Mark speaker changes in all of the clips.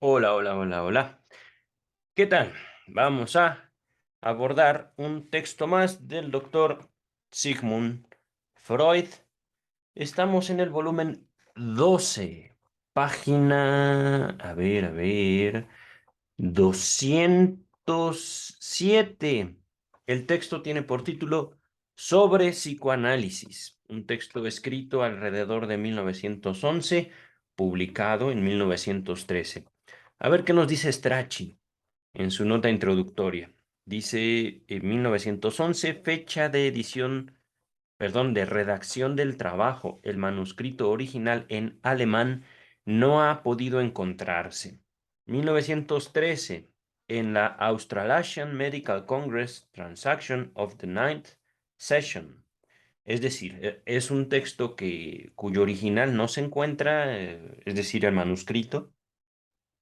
Speaker 1: Hola, hola, hola, hola. ¿Qué tal? Vamos a abordar un texto más del doctor Sigmund Freud. Estamos en el volumen 12, página, a ver, 207. El texto tiene por título Sobre psicoanálisis, un texto escrito alrededor de 1911, publicado en 1913. A ver qué nos dice Strachey en su nota introductoria. Dice en 1911, fecha de edición, perdón, de redacción del trabajo. El manuscrito original en alemán no ha podido encontrarse. 1913, en la Australasian Medical Congress Transaction of the Ninth Session. Es decir, es un texto cuyo original no se encuentra, es decir, el manuscrito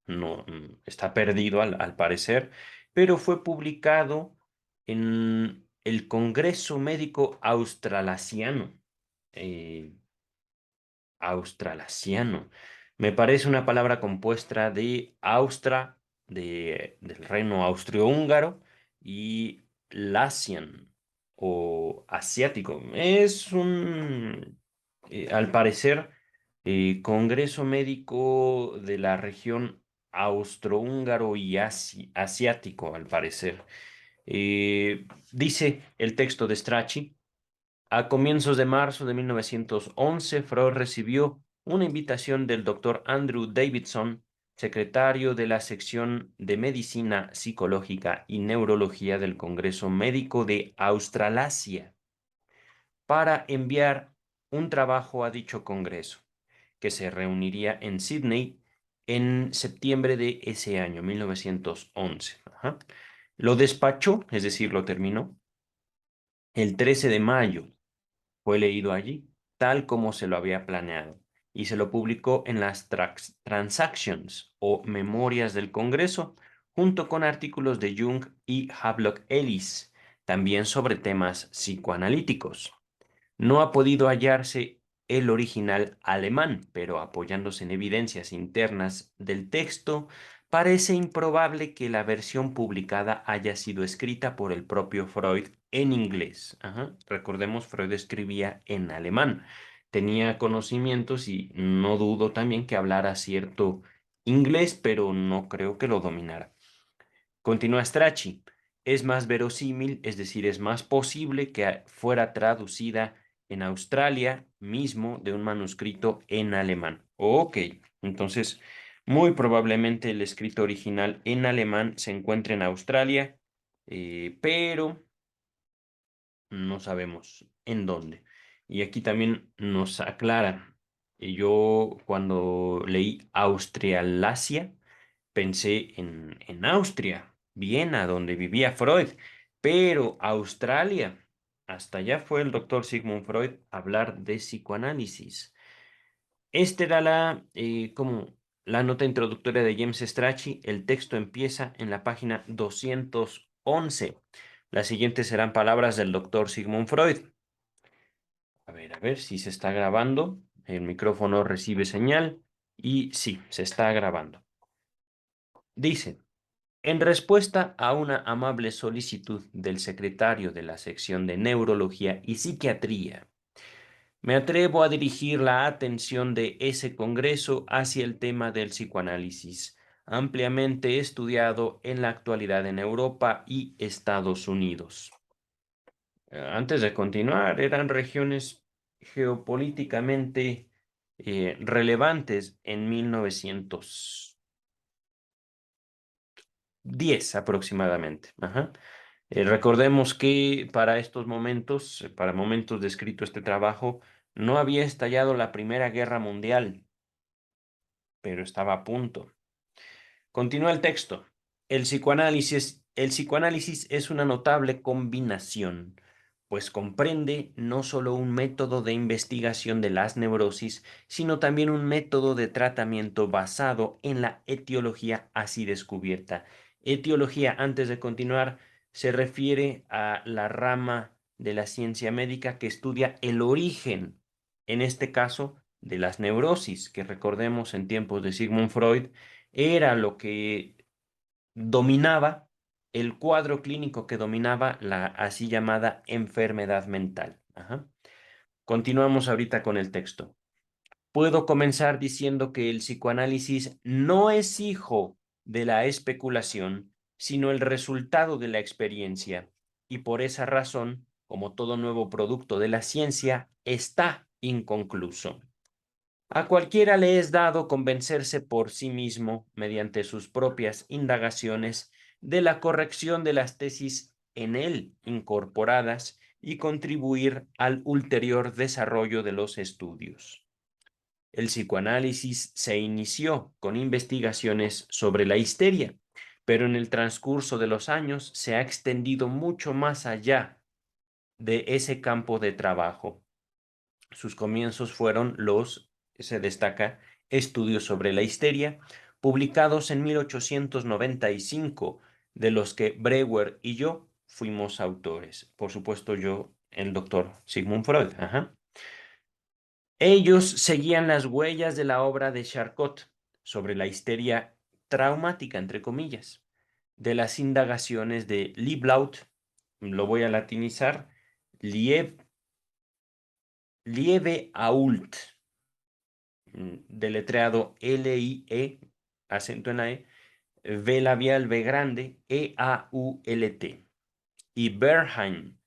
Speaker 1: no, está perdido al parecer, pero fue publicado en el Congreso Médico Australasiano. eh, Australasiano. Me parece una palabra compuesta de Austra, del reino austrohúngaro, y Lasian o asiático. Es al parecer, Congreso Médico de la región austrohúngaro y asiático, al parecer. Dice el texto de Strachey. A comienzos de marzo de 1911, Freud recibió una invitación del doctor Andrew Davidson, secretario de la sección de Medicina Psicológica y Neurología del Congreso Médico de Australasia, para enviar un trabajo a dicho congreso, que se reuniría en Sydney en septiembre de ese año, 1911. Ajá. Lo despachó, es decir, lo terminó, el 13 de mayo. Fue leído allí, tal como se lo había planeado, y se lo publicó en las Transactions o Memorias del Congreso, junto con artículos de Jung y Havelock Ellis, también sobre temas psicoanalíticos. No ha podido hallarse el original alemán, pero apoyándose en evidencias internas del texto, parece improbable que la versión publicada haya sido escrita por el propio Freud en inglés. Ajá. Recordemos, Freud escribía en alemán. Tenía conocimientos y no dudo también que hablara cierto inglés, pero no creo que lo dominara. Continúa Strachey. Es más verosímil, es decir, es más posible que fuera traducida en Australia mismo de un manuscrito en alemán. Ok, entonces muy probablemente el escrito original en alemán se encuentre en Australia, pero no sabemos en dónde. Y aquí también nos aclara. Yo cuando leí Australasia, pensé en Austria, Viena, donde vivía Freud, pero Australia, hasta allá fue el doctor Sigmund Freud a hablar de psicoanálisis. Esta era como la nota introductoria de James Strachey. El texto empieza en la página 211. Las siguientes serán palabras del doctor Sigmund Freud. A ver si se está grabando. El micrófono recibe señal y sí, se está grabando. Dice. En respuesta a una amable solicitud del secretario de la sección de Neurología y Psiquiatría, me atrevo a dirigir la atención de ese congreso hacia el tema del psicoanálisis, ampliamente estudiado en la actualidad en Europa y Estados Unidos. Antes de continuar, eran regiones geopolíticamente relevantes en 1910 aproximadamente. Ajá. Recordemos que para estos momentos, para momentos de escrito este trabajo, no había estallado la Primera Guerra Mundial, pero estaba a punto. Continúa el texto. El psicoanálisis es una notable combinación, pues comprende no solo un método de investigación de las neurosis, sino también un método de tratamiento basado en la etiología así descubierta. Etiología, antes de continuar, se refiere a la rama de la ciencia médica que estudia el origen, en este caso, de las neurosis, que recordemos en tiempos de Sigmund Freud, era lo que dominaba, el cuadro clínico que dominaba la así llamada enfermedad mental. Ajá. Continuamos ahorita con el texto. Puedo comenzar diciendo que el psicoanálisis no es hijo de la especulación, sino el resultado de la experiencia, y por esa razón, como todo nuevo producto de la ciencia, está inconcluso. A cualquiera le es dado convencerse por sí mismo, mediante sus propias indagaciones, de la corrección de las tesis en él incorporadas y contribuir al ulterior desarrollo de los estudios. El psicoanálisis se inició con investigaciones sobre la histeria, pero en el transcurso de los años se ha extendido mucho más allá de ese campo de trabajo. Sus comienzos fueron se destaca, estudios sobre la histeria, publicados en 1895, de los que Breuer y yo fuimos autores. Por supuesto, yo, el doctor Sigmund Freud. Ajá. Ellos seguían las huellas de la obra de Charcot sobre la histeria traumática, entre comillas, de las indagaciones de Lieblaut, lo voy a latinizar, Liebeault, deletreado Lie, acento en la E, V labial B grande, Eault, y Bernheim,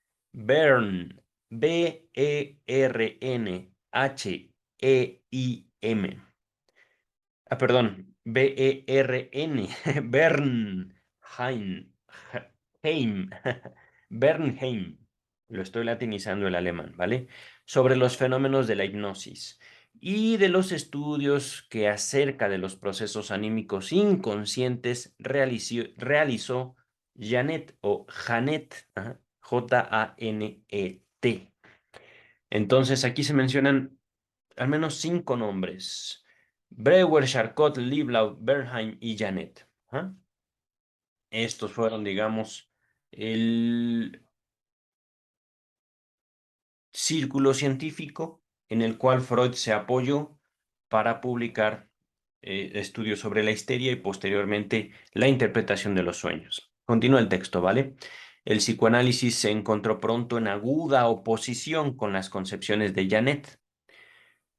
Speaker 1: perdón, Bern, Bernheim, Heim, Bernheim, lo estoy latinizando el alemán, ¿vale? Sobre los fenómenos de la hipnosis y de los estudios que acerca de los procesos anímicos inconscientes realizó Janet o Janet, ajá, Janet. Entonces aquí se mencionan al menos 5 nombres: Breuer, Charcot, Lieblaut, Bernheim y Janet. ¿Ah? Estos fueron, digamos, el círculo científico en el cual Freud se apoyó para publicar estudios sobre la histeria y posteriormente la interpretación de los sueños. Continúa el texto, ¿vale? El psicoanálisis se encontró pronto en aguda oposición con las concepciones de Janet.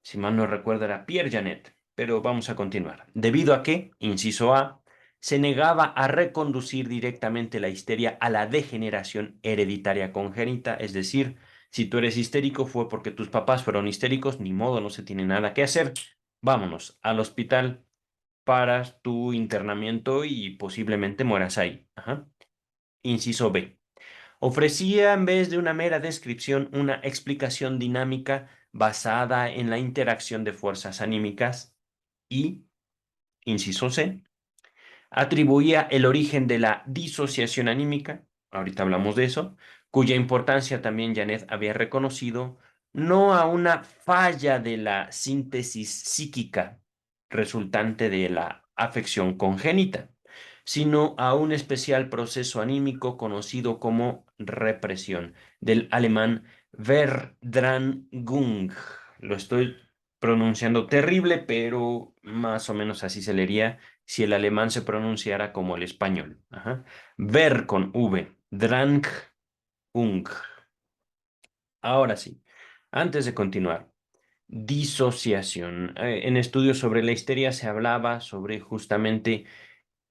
Speaker 1: Si mal no recuerdo era Pierre Janet, pero vamos a continuar. Debido a que, inciso A, se negaba a reconducir directamente la histeria a la degeneración hereditaria congénita, es decir, si tú eres histérico fue porque tus papás fueron histéricos, ni modo, no se tiene nada que hacer. Vámonos al hospital para tu internamiento y posiblemente mueras ahí. Ajá. Inciso B. Ofrecía, en vez de una mera descripción, una explicación dinámica basada en la interacción de fuerzas anímicas y, inciso C, atribuía el origen de la disociación anímica, ahorita hablamos de eso, cuya importancia también Janet había reconocido, no a una falla de la síntesis psíquica resultante de la afección congénita, sino a un especial proceso anímico conocido como represión, del alemán Verdrängung. Lo estoy pronunciando terrible, pero más o menos así se leería si el alemán se pronunciara como el español. Ajá. Ver con V, Drang, Ung. Ahora sí, antes de continuar, disociación. En estudios sobre la histeria se hablaba sobre justamente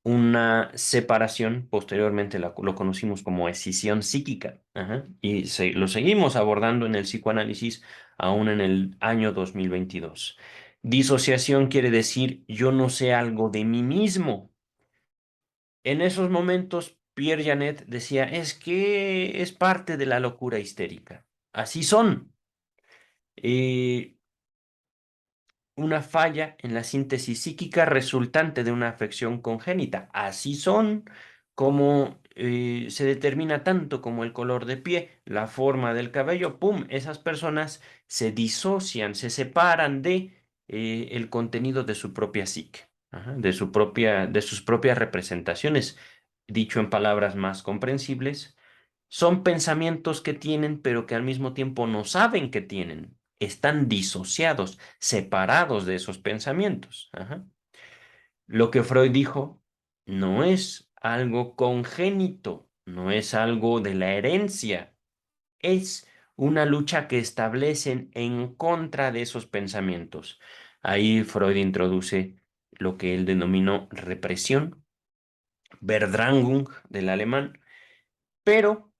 Speaker 1: una separación, posteriormente lo conocimos como escisión psíquica, ajá, y lo seguimos abordando en el psicoanálisis aún en el año 2022. Disociación quiere decir yo no sé algo de mí mismo. En esos momentos, Pierre Janet decía, es que es parte de la locura histérica. Así son. Eh, una falla en la síntesis psíquica resultante de una afección congénita. Así son, como se determina tanto como el color de pie, la forma del cabello, ¡pum! Esas personas se disocian, se separan de el contenido de su propia psique, ajá, de sus propias representaciones. Dicho en palabras más comprensibles, son pensamientos que tienen, pero que al mismo tiempo no saben que tienen. están disociados, separados de esos pensamientos. Ajá. Lo que Freud dijo no es algo congénito, no es algo de la herencia, es una lucha que establecen en contra de esos pensamientos. Ahí Freud introduce lo que él denominó represión, Verdrängung del alemán, pero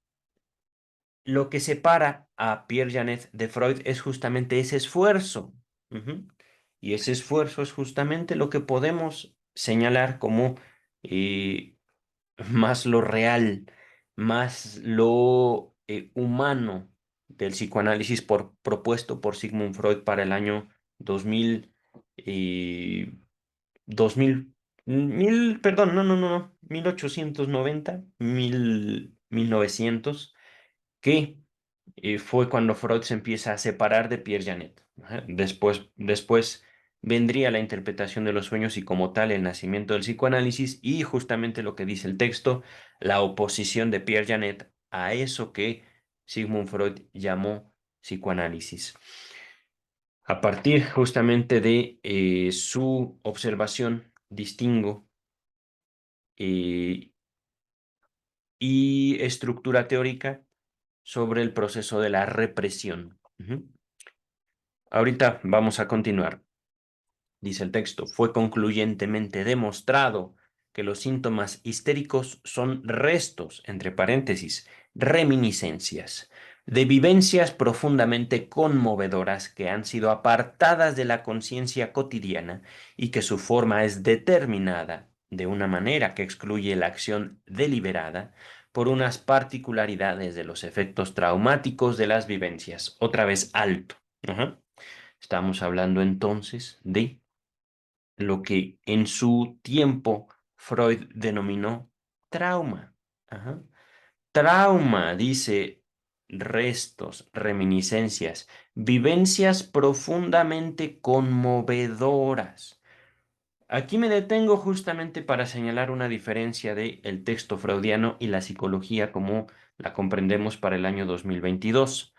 Speaker 1: lo que separa a Pierre Janet de Freud es justamente ese esfuerzo. Ujú. Y ese esfuerzo es justamente lo que podemos señalar como eh, más lo real, más lo humano del psicoanálisis propuesto por Sigmund Freud para el año 2000, eh, 2000, perdón, no, 1890, 1900, que fue cuando Freud se empieza a separar de Pierre Janet. Ajá. Después vendría la interpretación de los sueños y como tal el nacimiento del psicoanálisis y justamente lo que dice el texto, la oposición de Pierre Janet a eso que Sigmund Freud llamó psicoanálisis. A partir justamente de su observación, distingo eh, y estructura teórica sobre el proceso de la represión. Ujú. Ahorita vamos a continuar. Dice el texto, fue concluyentemente demostrado que los síntomas histéricos son restos, entre paréntesis, reminiscencias, de vivencias profundamente conmovedoras que han sido apartadas de la conciencia cotidiana y que su forma es determinada de una manera que excluye la acción deliberada por unas particularidades de los efectos traumáticos de las vivencias. Otra vez alto. Ajá. Estamos hablando entonces de lo que en su tiempo Freud denominó trauma. Ajá. Trauma, dice, restos, reminiscencias, vivencias profundamente conmovedoras. Aquí me detengo justamente para señalar una diferencia de el texto freudiano y la psicología como la comprendemos para el año 2022.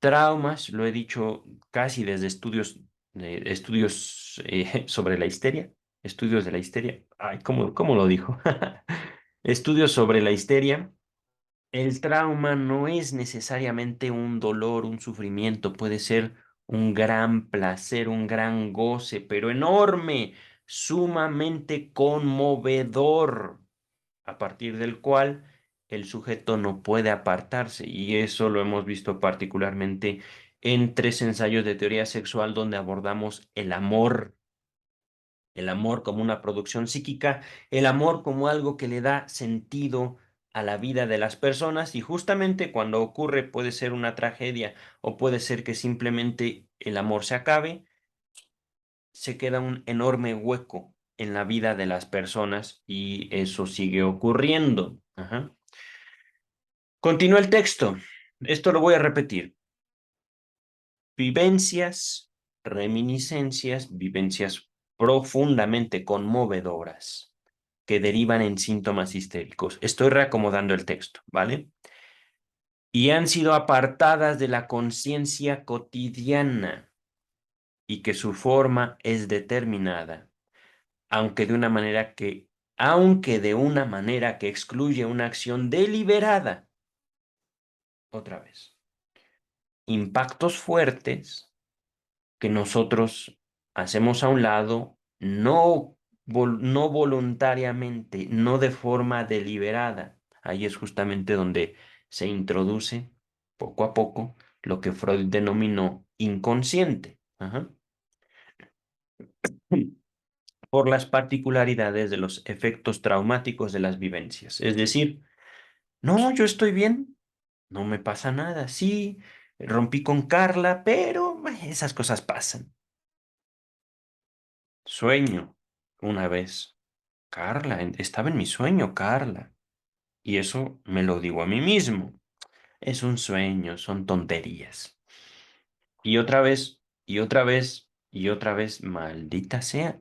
Speaker 1: Traumas, lo he dicho casi desde estudios sobre la histeria, estudios de la histeria. Ay, ¿cómo lo dijo? Estudios sobre la histeria. El trauma no es necesariamente un dolor, un sufrimiento, puede ser un gran placer, un gran goce, pero enorme, sumamente conmovedor, a partir del cual el sujeto no puede apartarse. Y eso lo hemos visto particularmente en tres ensayos de teoría sexual donde abordamos el amor como una producción psíquica, el amor como algo que le da sentido a la vida de las personas y justamente cuando ocurre puede ser una tragedia o puede ser que simplemente el amor se acabe, se queda un enorme hueco en la vida de las personas y eso sigue ocurriendo. Ajá. Continúa el texto. Esto lo voy a repetir. Vivencias, reminiscencias, vivencias profundamente conmovedoras que derivan en síntomas histéricos. Estoy reacomodando el texto, ¿vale? Y han sido apartadas de la conciencia cotidiana y que su forma es determinada, aunque de una manera que excluye una acción deliberada. Otra vez. Impactos fuertes que nosotros hacemos a un lado, no voluntariamente, no de forma deliberada. Ahí es justamente donde se introduce poco a poco lo que Freud denominó inconsciente. Ajá. Por las particularidades de los efectos traumáticos de las vivencias. Es decir, no, yo estoy bien, no me pasa nada. Sí, rompí con Carla, pero esas cosas pasan. Sueño una vez. Carla, estaba en mi sueño, Carla. Y eso me lo digo a mí mismo. Es un sueño, son tonterías. Y otra vez, y otra vez, y otra vez, maldita sea.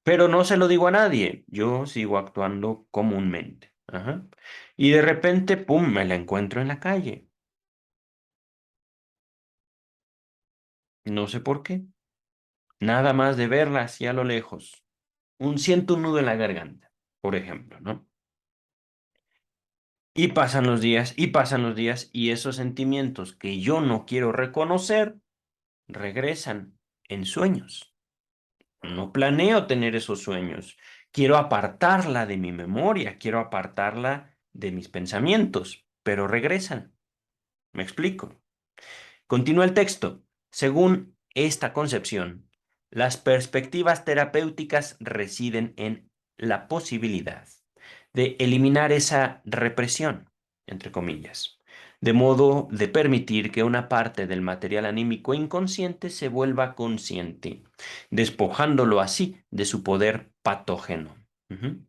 Speaker 1: Pero no se lo digo a nadie. Yo sigo actuando comúnmente. Ajá. Y de repente, pum, me la encuentro en la calle. No sé por qué. Nada más de verla así a lo lejos. Siento un nudo en la garganta, por ejemplo, ¿no? Y pasan los días, y pasan los días, y esos sentimientos que yo no quiero reconocer regresan en sueños. No planeo tener esos sueños. Quiero apartarla de mi memoria, quiero apartarla de mis pensamientos, pero regresan. ¿Me explico? Continúa el texto. Según esta concepción, las perspectivas terapéuticas residen en la posibilidad de eliminar esa represión, entre comillas, de modo de permitir que una parte del material anímico inconsciente se vuelva consciente, despojándolo así de su poder patógeno. Ujú.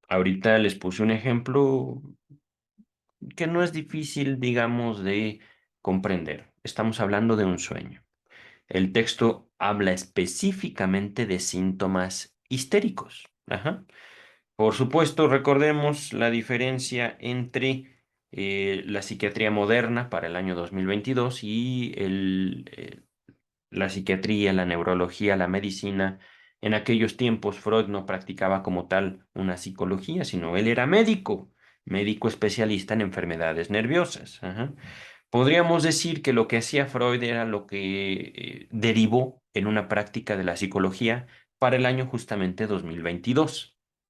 Speaker 1: Ahorita les puse un ejemplo que no es difícil, digamos, de comprender. Estamos hablando de un sueño. El texto habla específicamente de síntomas histéricos. Ajá. Por supuesto, recordemos la diferencia entre la psiquiatría moderna para el año 2022 y la psiquiatría, la neurología, la medicina. En aquellos tiempos Freud no practicaba como tal una psicología, sino él era médico, médico especialista en enfermedades nerviosas. Ajá. Podríamos decir que lo que hacía Freud era lo que derivó en una práctica de la psicología para el año justamente 2022.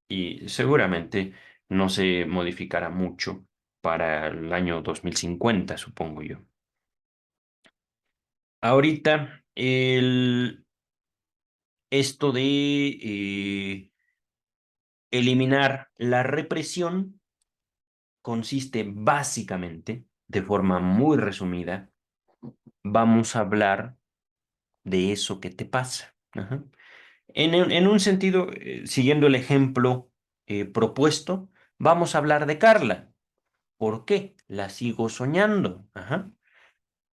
Speaker 1: Y seguramente no se modificará mucho para el año 2050, supongo yo. Ahorita, esto de eliminar la represión consiste básicamente, de forma muy resumida, vamos a hablar de eso que te pasa. Ajá. En un sentido, siguiendo el ejemplo propuesto, vamos a hablar de Carla. ¿Por qué? La sigo soñando. Ajá.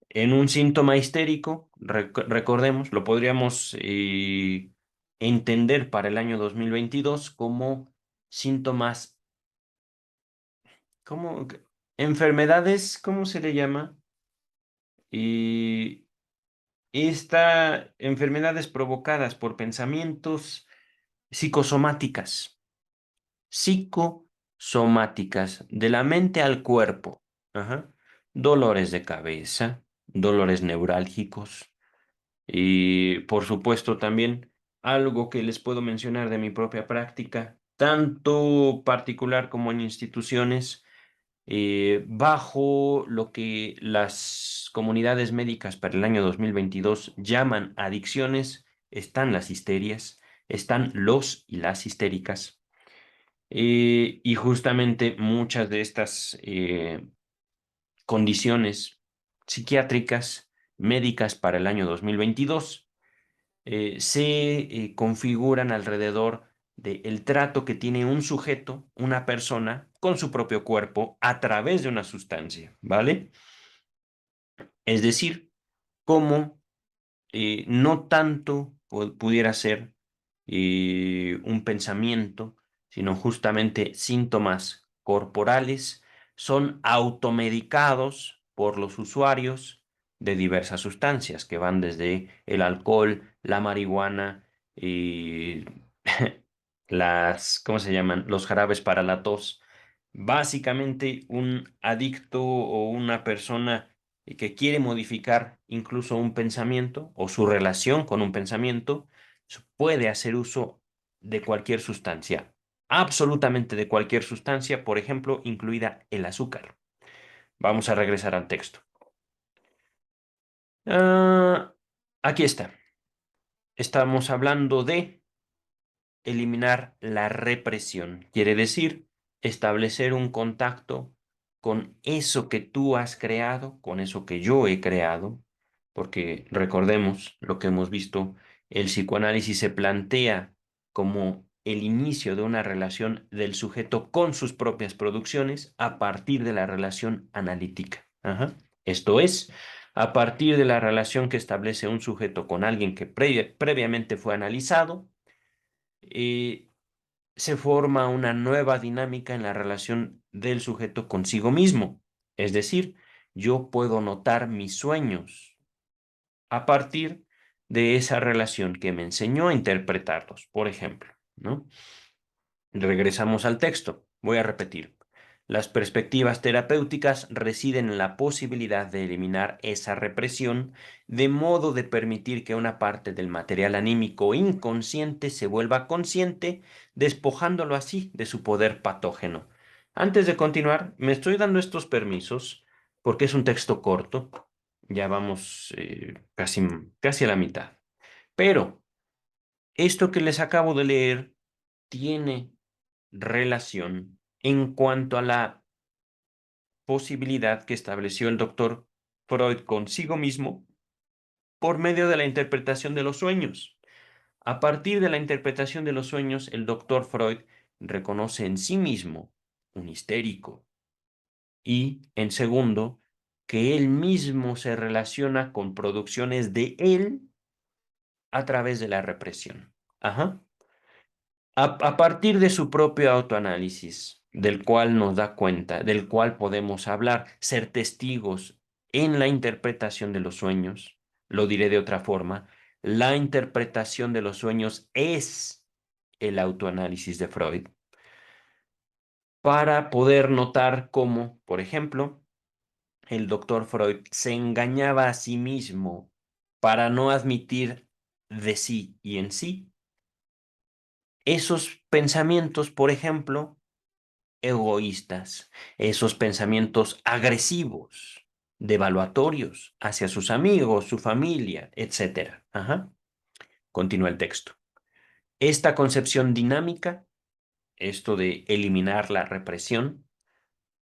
Speaker 1: En un síntoma histérico, recordemos, lo podríamos entender para el año 2022 como síntomas, como enfermedades, ¿cómo se le llama? Y enfermedades provocadas por pensamientos psicosomáticas, psicosomáticas, de la mente al cuerpo. Ajá. Dolores de cabeza, dolores neurálgicos. Y por supuesto también algo que les puedo mencionar de mi propia práctica, tanto particular como en instituciones, bajo lo que las comunidades médicas para el año 2022 llaman adicciones, están las histerias, están los y las histéricas. Y justamente muchas de estas condiciones psiquiátricas, médicas para el año 2022 se configuran alrededor del trato que tiene un sujeto, una persona, con su propio cuerpo a través de una sustancia, ¿vale? Es decir, cómo no tanto pudiera ser un pensamiento, sino justamente síntomas corporales, son automedicados por los usuarios de diversas sustancias que van desde el alcohol, la marihuana y ¿cómo se llaman? Los jarabes para la tos. Básicamente, un adicto o una persona que quiere modificar incluso un pensamiento o su relación con un pensamiento, puede hacer uso de cualquier sustancia, absolutamente de cualquier sustancia, por ejemplo, incluida el azúcar. Vamos a regresar al texto. Ah, aquí está. Estamos hablando de eliminar la represión. Quiere decir establecer un contacto con eso que tú has creado, con eso que yo he creado, porque recordemos lo que hemos visto, el psicoanálisis se plantea como el inicio de una relación del sujeto con sus propias producciones a partir de la relación analítica. Ajá. Esto es, a partir de la relación que establece un sujeto con alguien que previamente fue analizado, eh, se forma una nueva dinámica en la relación del sujeto consigo mismo. Es decir, yo puedo notar mis sueños, a partir de esa relación que me enseñó a interpretarlos. Por ejemplo, ¿no? Regresamos al texto. Voy a repetir. Las perspectivas terapéuticas residen en la posibilidad de eliminar esa represión de modo de permitir que una parte del material anímico inconsciente se vuelva consciente, despojándolo así de su poder patógeno. Antes de continuar, me estoy dando estos permisos porque es un texto corto. Ya vamos casi a la mitad. Pero esto que les acabo de leer tiene relación en cuanto a la posibilidad que estableció el doctor Freud consigo mismo por medio de la interpretación de los sueños. A partir de la interpretación de los sueños, el doctor Freud reconoce en sí mismo un histérico y, en segundo, que él mismo se relaciona con producciones de él a través de la represión. Ajá. A partir de su propio autoanálisis, del cual nos da cuenta, del cual podemos hablar, ser testigos en la interpretación de los sueños, lo diré de otra forma, la interpretación de los sueños es el autoanálisis de Freud, para poder notar cómo, por ejemplo, el doctor Freud se engañaba a sí mismo para no admitir de sí y en sí esos pensamientos, por ejemplo, egoístas, esos pensamientos agresivos, devaluatorios hacia sus amigos, su familia, etcétera. Ajá. Continúa el texto. Esta concepción dinámica, esto de eliminar la represión,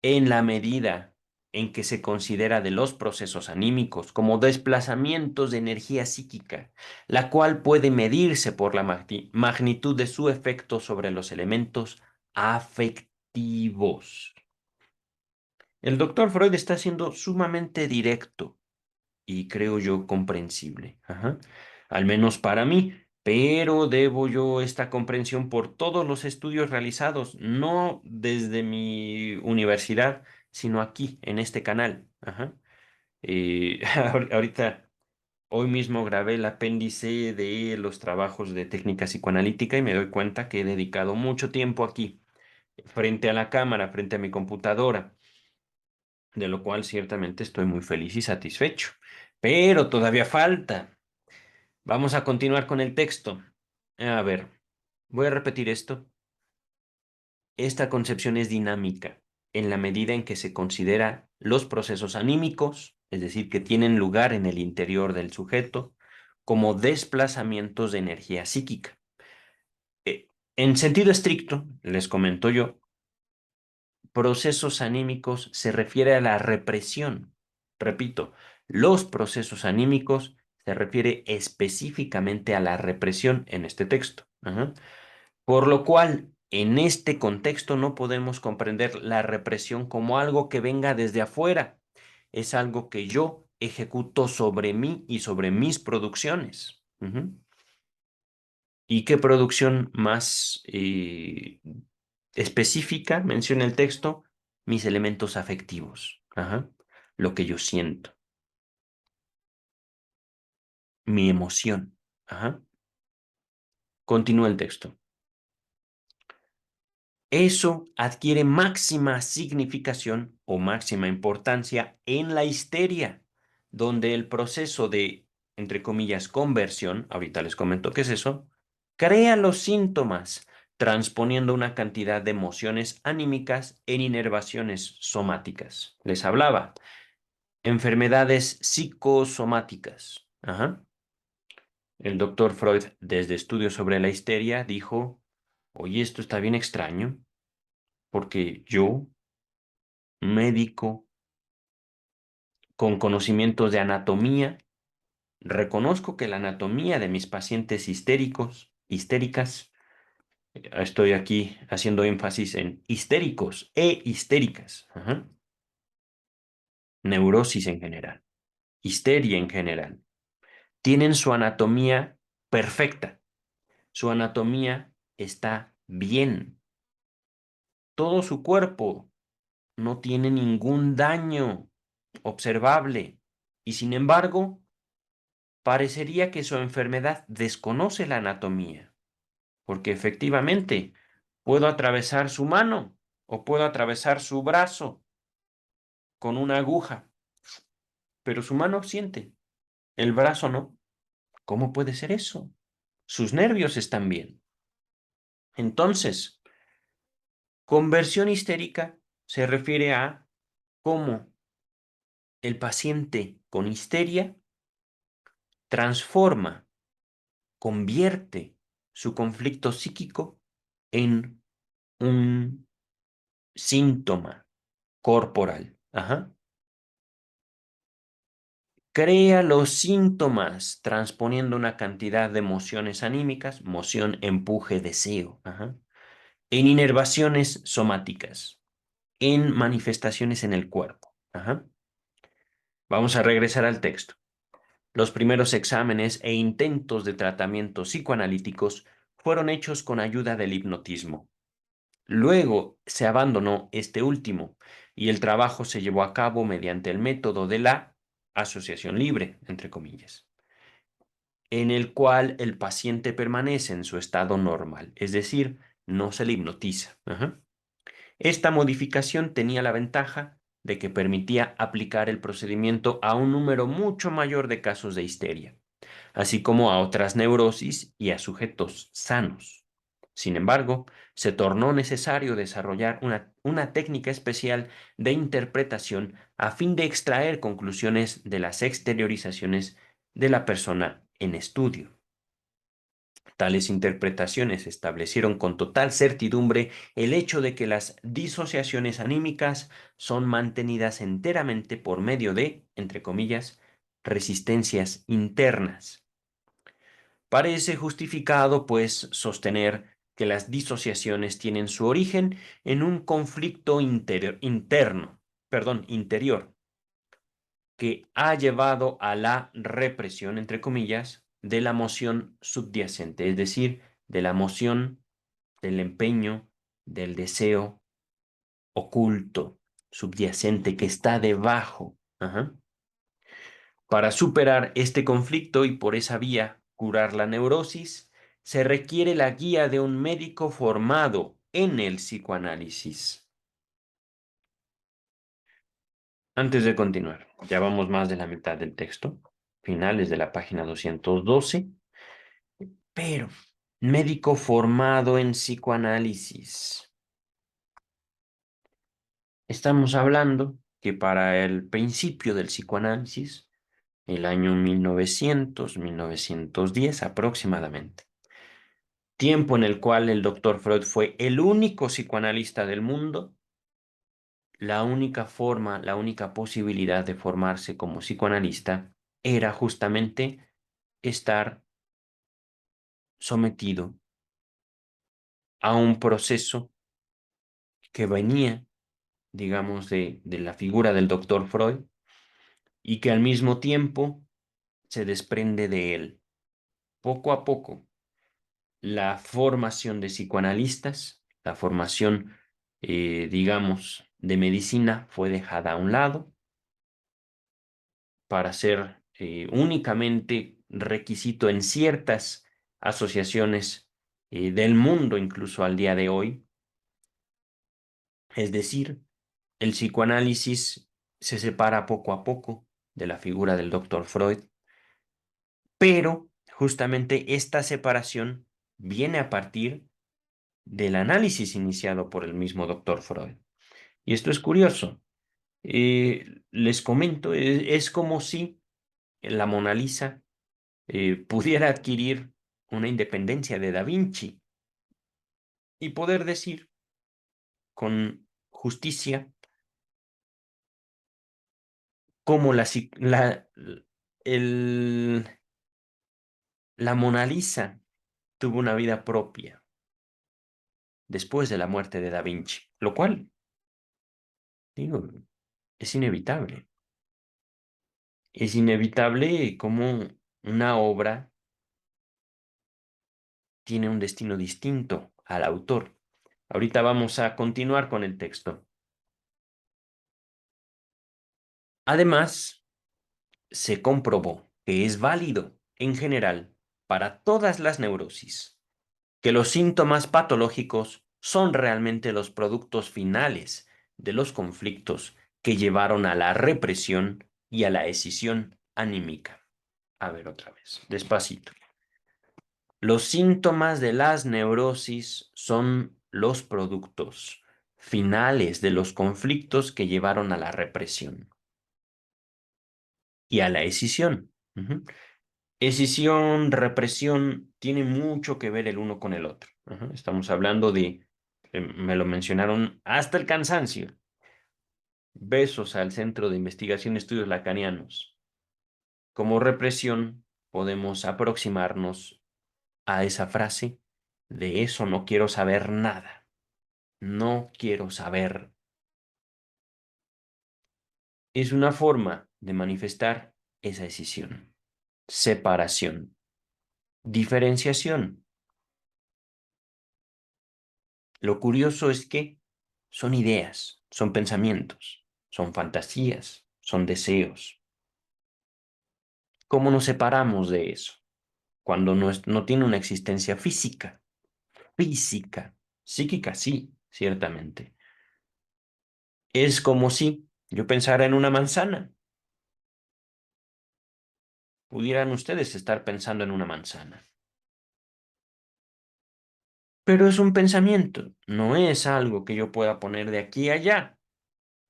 Speaker 1: en la medida en que se considera de los procesos anímicos como desplazamientos de energía psíquica, la cual puede medirse por la magnitud de su efecto sobre los elementos afectivos. El doctor Freud está siendo sumamente directo y creo yo comprensible, ajá, al menos para mí, pero debo yo esta comprensión por todos los estudios realizados, no desde mi universidad, sino aquí, en este canal. Ajá. Ahorita, hoy mismo grabé el apéndice de los trabajos de técnica psicoanalítica y me doy cuenta que he dedicado mucho tiempo aquí, frente a la cámara, frente a mi computadora, de lo cual ciertamente estoy muy feliz y satisfecho. Pero todavía falta. Vamos a continuar con el texto. A ver, voy a repetir esto. Esta concepción es dinámica en la medida en que se considera los procesos anímicos, es decir, que tienen lugar en el interior del sujeto, como desplazamientos de energía psíquica. En sentido estricto, les comento yo, procesos anímicos se refiere a la represión. Repito, los procesos anímicos se refiere específicamente a la represión en este texto. Ajá. Por lo cual, en este contexto no podemos comprender la represión como algo que venga desde afuera. Es algo que yo ejecuto sobre mí y sobre mis producciones. Ujú. ¿Y qué producción más específica menciona el texto? Mis elementos afectivos. Ajá. Lo que yo siento, mi emoción. Ajá. Continúa el texto. Eso adquiere máxima significación o máxima importancia en la histeria, donde el proceso de, entre comillas, conversión, ahorita les comento qué es eso, crea los síntomas, transponiendo una cantidad de emociones anímicas en inervaciones somáticas. Les hablaba, enfermedades psicosomáticas. Ajá. El doctor Freud, desde estudios sobre la histeria, dijo, oye, esto está bien extraño, porque yo, médico, con conocimientos de anatomía, reconozco que la anatomía de mis pacientes histéricas, estoy aquí haciendo énfasis en histéricos e histéricas, ajá, neurosis en general, histeria en general, tienen su anatomía perfecta, su anatomía está bien, todo su cuerpo no tiene ningún daño observable y sin embargo, parecería que su enfermedad desconoce la anatomía, porque efectivamente puedo atravesar su mano o puedo atravesar su brazo con una aguja, pero su mano siente, el brazo no. ¿Cómo puede ser eso? Sus nervios están bien. Entonces, conversión histérica se refiere a cómo el paciente con histeria transforma, convierte su conflicto psíquico en un síntoma corporal. Ajá. Crea los síntomas transponiendo una cantidad de emociones anímicas, moción, empuje, deseo, ajá, en inervaciones somáticas, en manifestaciones en el cuerpo. Ajá. Vamos a regresar al texto. Los primeros exámenes e intentos de tratamientos psicoanalíticos fueron hechos con ayuda del hipnotismo. Luego se abandonó este último y el trabajo se llevó a cabo mediante el método de la asociación libre, entre comillas, en el cual el paciente permanece en su estado normal, es decir, no se le hipnotiza. Ajá. Esta modificación tenía la ventaja de que permitía aplicar el procedimiento a un número mucho mayor de casos de histeria, así como a otras neurosis y a sujetos sanos. Sin embargo, se tornó necesario desarrollar una técnica especial de interpretación a fin de extraer conclusiones de las exteriorizaciones de la persona en estudio. Tales interpretaciones establecieron con total certidumbre el hecho de que las disociaciones anímicas son mantenidas enteramente por medio de, entre comillas, resistencias internas. Parece justificado, pues, sostener que las disociaciones tienen su origen en un conflicto interior, que ha llevado a la represión, entre comillas, de la emoción subyacente, es decir, de la emoción, del empeño, del deseo oculto, subyacente, que está debajo. Ajá. Para superar este conflicto y por esa vía curar la neurosis, se requiere la guía de un médico formado en el psicoanálisis. Antes de continuar, ya vamos más de la mitad del texto, finales de la página 212, pero médico formado en psicoanálisis. Estamos hablando que para el principio del psicoanálisis, el año 1900-1910 aproximadamente, tiempo en el cual el doctor Freud fue el único psicoanalista del mundo, la única forma, la única posibilidad de formarse como psicoanalista era justamente estar sometido a un proceso que venía, digamos, de la figura del doctor Freud y que al mismo tiempo se desprende de él. Poco a poco, la formación de psicoanalistas, la formación, digamos, de medicina fue dejada a un lado para ser únicamente requisito en ciertas asociaciones del mundo, incluso al día de hoy. Es decir, el psicoanálisis se separa poco a poco de la figura del doctor Freud, pero justamente esta separación viene a partir del análisis iniciado por el mismo doctor Freud. Y esto es curioso. Les comento, es como si la Mona Lisa pudiera adquirir una independencia de Da Vinci y poder decir con justicia cómo el- la Mona Lisa tuvo una vida propia después de la muerte de Da Vinci, lo cual, digo, es inevitable. Es inevitable cómo una obra tiene un destino distinto al autor. Ahorita vamos a continuar con el texto. Además, se comprobó que es válido, en general, para todas las neurosis, que los síntomas patológicos son realmente los productos finales de los conflictos que llevaron a la represión y a la escisión anímica. A ver otra vez, despacito. Los síntomas de las neurosis son los productos finales de los conflictos que llevaron a la represión y a la escisión. Ujú. Escisión, represión, tiene mucho que ver el uno con el otro. Ajá. Estamos hablando de, me lo mencionaron hasta el cansancio. Besos al Centro de Investigación y Estudios Lacanianos. Como represión, podemos aproximarnos a esa frase: de eso no quiero saber nada. No quiero saber. Es una forma de manifestar esa escisión. Separación. Diferenciación. Lo curioso es que son ideas, son pensamientos, son fantasías, son deseos. ¿Cómo nos separamos de eso? Cuando no tiene una existencia física. Física. Psíquica, sí, ciertamente. Es como si yo pensara en una manzana. Pudieran ustedes estar pensando en una manzana. Pero es un pensamiento, no es algo que yo pueda poner de aquí a allá,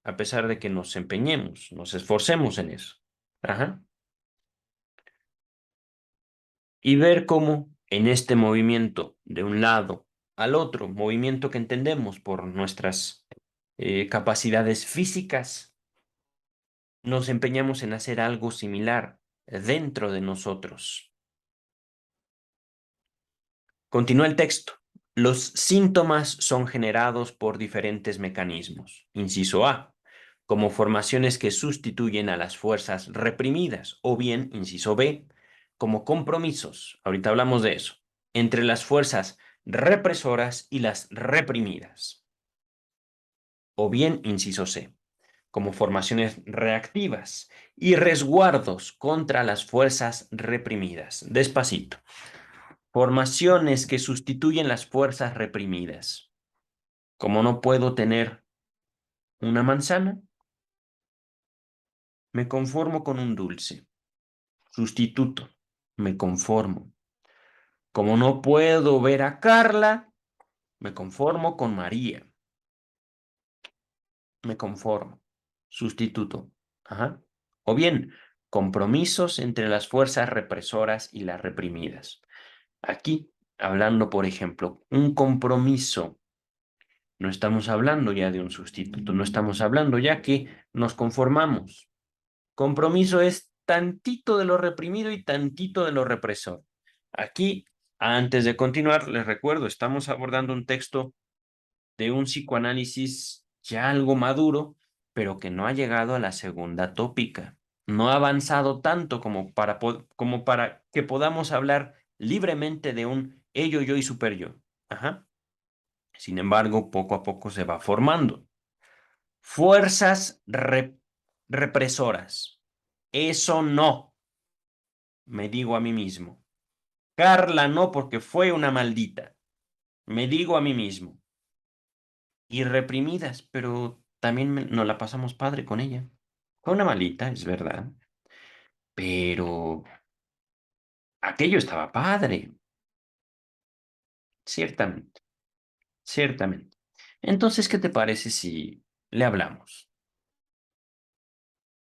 Speaker 1: a pesar de que nos empeñemos, nos esforcemos en eso. Ajá. Y ver cómo en este movimiento de un lado al otro, movimiento que entendemos por nuestras capacidades físicas, nos empeñamos en hacer algo similar dentro de nosotros. Continúa el texto. Los síntomas son generados por diferentes mecanismos. Inciso A, como formaciones que sustituyen a las fuerzas reprimidas, o bien, inciso B, como compromisos, ahorita hablamos de eso, entre las fuerzas represoras y las reprimidas, o bien, inciso C, como formaciones reactivas y resguardos contra las fuerzas reprimidas. Despacito. Formaciones que sustituyen las fuerzas reprimidas. Como no puedo tener una manzana, me conformo con un dulce. Sustituto, me conformo. Como no puedo ver a Carla, me conformo con María. Me conformo. Sustituto. Ajá. O bien, compromisos entre las fuerzas represoras y las reprimidas. Aquí, hablando, por ejemplo, un compromiso. No estamos hablando ya de un sustituto, no estamos hablando ya que nos conformamos. Compromiso es tantito de lo reprimido y tantito de lo represor. Aquí, antes de continuar, les recuerdo, estamos abordando un texto de un psicoanálisis ya algo maduro, pero que no ha llegado a la segunda tópica. No ha avanzado tanto como para que podamos hablar libremente de un ello, yo y super yo. Ajá. Sin embargo, poco a poco se va formando. Fuerzas represoras. Eso no, me digo a mí mismo. Carla no, porque fue una maldita. Me digo a mí mismo. Y reprimidas, pero también nos la pasamos padre con ella. Fue una maldita, es verdad. Pero aquello estaba padre. Ciertamente, ciertamente. Entonces, ¿qué te parece si le hablamos?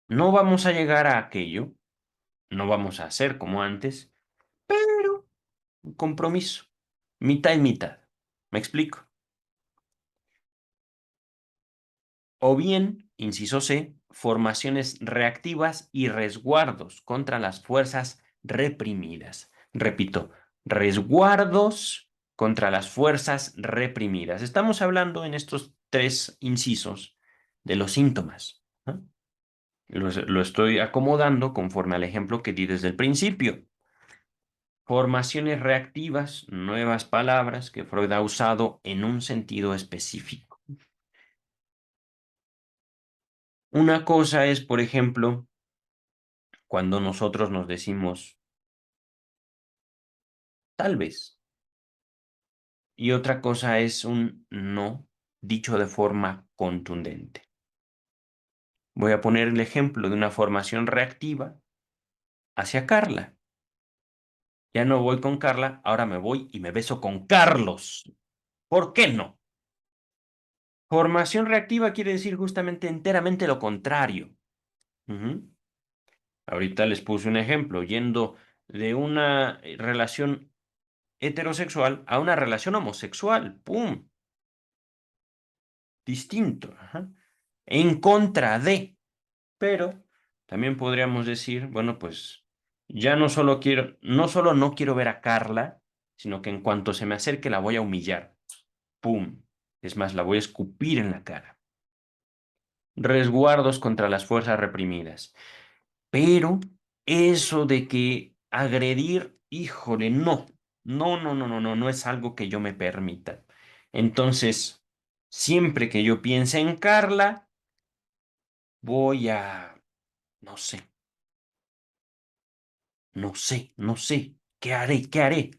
Speaker 1: No vamos a llegar a aquello, no vamos a hacer como antes, pero un compromiso, mitad y mitad. ¿Me explico? O bien, inciso C, formaciones reactivas y resguardos contra las fuerzas reprimidas. Repito, resguardos contra las fuerzas reprimidas. Estamos hablando en estos tres incisos de los síntomas, ¿no? Lo estoy acomodando conforme al ejemplo que di desde el principio. Formaciones reactivas, nuevas palabras que Freud ha usado en un sentido específico. Una cosa es, por ejemplo, cuando nosotros nos decimos tal vez. Y otra cosa es un no dicho de forma contundente. Voy a poner el ejemplo de una formación reactiva hacia Carla. Ya no voy con Carla, ahora me voy y me beso con Carlos. ¿Por qué no? Formación reactiva quiere decir justamente enteramente lo contrario. Ujú. Ahorita les puse un ejemplo, yendo de una relación heterosexual a una relación homosexual. ¡Pum! Distinto. Ajá. En contra de. Pero también podríamos decir, bueno, pues ya no solo no quiero ver a Carla, sino que en cuanto se me acerque la voy a humillar. ¡Pum! Es más, la voy a escupir en la cara. Resguardos contra las fuerzas reprimidas. Pero eso de que agredir, híjole, no. No, no, no, no, no, no es algo que yo me permita. Entonces, siempre que yo piense en Carla, voy a, no sé, no sé. ¿Qué haré? ¿Qué haré?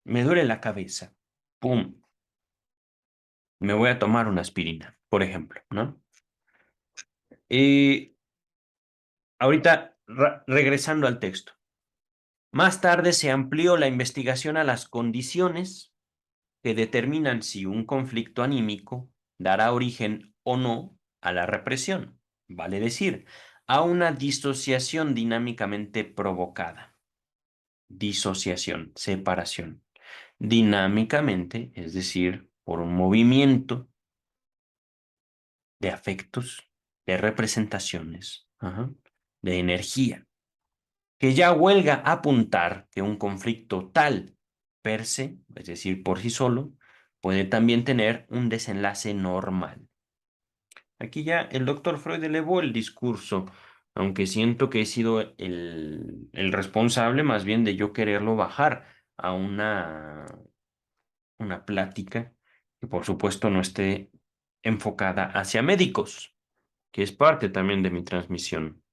Speaker 1: Me duele la cabeza. ¡Pum! Me voy a tomar una aspirina, por ejemplo, ¿no? Y ahorita, regresando al texto. Más tarde se amplió la investigación a las condiciones que determinan si un conflicto anímico dará origen o no a la represión, vale decir, a una disociación dinámicamente provocada. Disociación, separación. Dinámicamente, es decir, por un movimiento de afectos, de representaciones, ajá, de energía, que ya huelga apuntar que un conflicto tal per se, es decir, por sí solo, puede también tener un desenlace normal. Aquí ya el doctor Freud elevó el discurso, aunque siento que he sido el responsable más bien de yo quererlo bajar a una plática que por supuesto no esté enfocada hacia médicos, que es parte también de mi transmisión.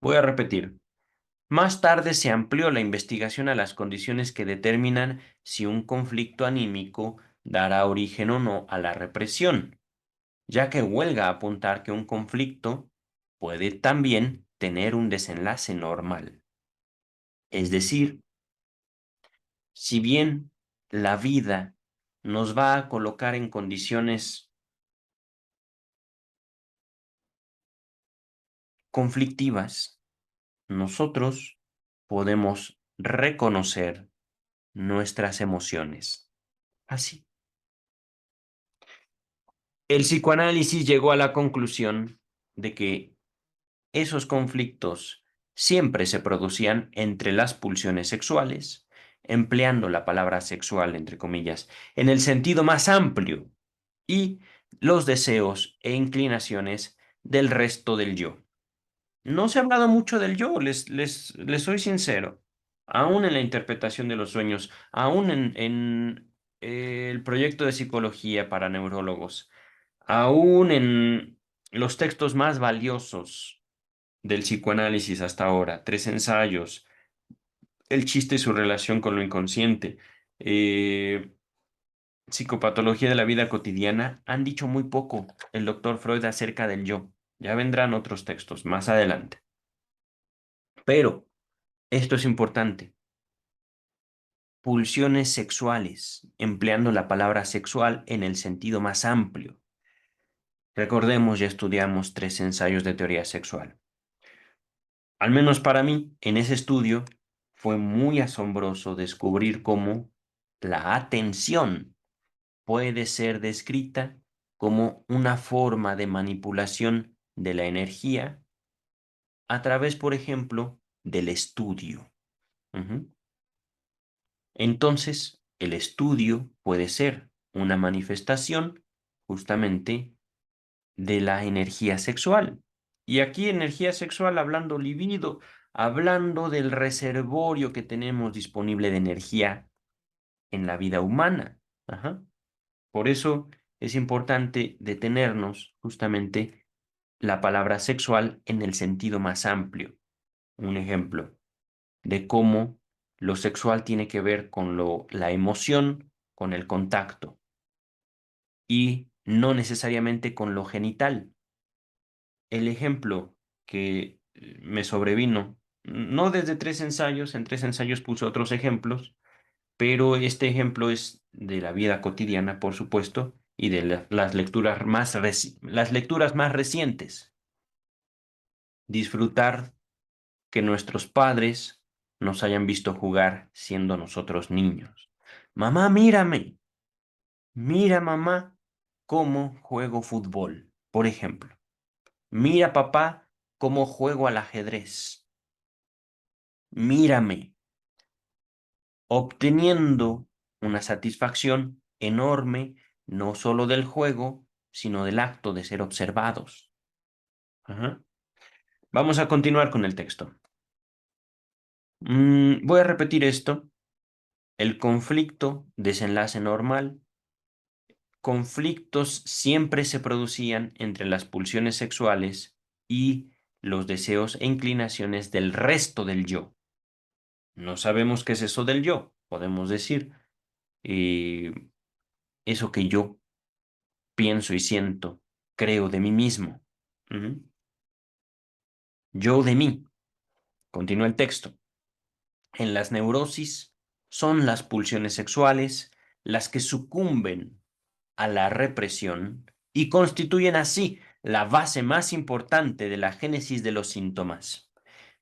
Speaker 1: Voy a repetir. Más tarde se amplió la investigación a las condiciones que determinan si un conflicto anímico dará origen o no a la represión, ya que huelga apuntar que un conflicto puede también tener un desenlace normal. Es decir, si bien la vida nos va a colocar en condiciones conflictivas, nosotros podemos reconocer nuestras emociones. Así. El psicoanálisis llegó a la conclusión de que esos conflictos siempre se producían entre las pulsiones sexuales, empleando la palabra sexual, entre comillas, en el sentido más amplio, y los deseos e inclinaciones del resto del yo. No se ha hablado mucho del yo, les soy sincero. Aún en la interpretación de los sueños, aún en el proyecto de psicología para neurólogos, aún en los textos más valiosos del psicoanálisis hasta ahora, Tres ensayos, El chiste y su relación con lo inconsciente, eh, Psicopatología de la vida cotidiana, han dicho muy poco el doctor Freud acerca del yo. Ya vendrán otros textos más adelante. Pero esto es importante. Pulsiones sexuales, empleando la palabra sexual en el sentido más amplio. Recordemos, ya estudiamos tres ensayos de teoría sexual. Al menos para mí, en ese estudio, fue muy asombroso descubrir cómo la atención puede ser descrita como una forma de manipulación de la energía a través, por ejemplo, del estudio. Ujú. Entonces, el estudio puede ser una manifestación justamente de la energía sexual. Y aquí energía sexual hablando libido, hablando del reservorio que tenemos disponible de energía en la vida humana. Ajá. Por eso es importante detenernos justamente la palabra sexual en el sentido más amplio. un ejemplo de cómo lo sexual tiene que ver con la emoción, con el contacto y no necesariamente con lo genital. El ejemplo que me sobrevino, no desde tres ensayos, en tres ensayos puse otros ejemplos, pero este ejemplo es de la vida cotidiana, por supuesto, y de las lecturas las lecturas más recientes. Disfrutar que nuestros padres nos hayan visto jugar siendo nosotros niños. Mamá, mírame, mira mamá cómo juego fútbol, por ejemplo. Mira papá cómo juego al ajedrez. Mírame, obteniendo una satisfacción enorme, no solo del juego, sino del acto de ser observados. Ajá. Vamos a continuar con el texto. Voy a repetir esto. El conflicto, desenlace normal. Conflictos siempre se producían entre las pulsiones sexuales y los deseos e inclinaciones del resto del yo. No sabemos qué es eso del yo. Podemos decir, eh, eso que yo pienso y siento, creo de mí mismo. Ujú. Yo de mí. Continúa el texto. En las neurosis son las pulsiones sexuales las que sucumben a la represión y constituyen así la base más importante de la génesis de los síntomas,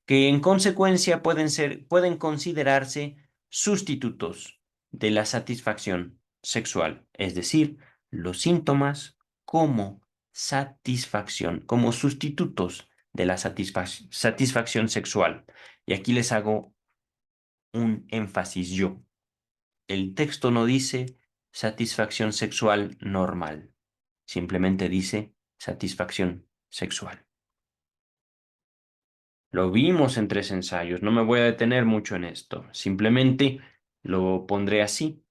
Speaker 1: que en consecuencia pueden considerarse sustitutos de la satisfacción sexual, es decir, los síntomas como satisfacción, como sustitutos de la satisfacción sexual. Y aquí les hago un énfasis yo. El texto no dice satisfacción sexual normal, simplemente dice satisfacción sexual. Lo vimos en tres ensayos, no me voy a detener mucho en esto, simplemente lo pondré así.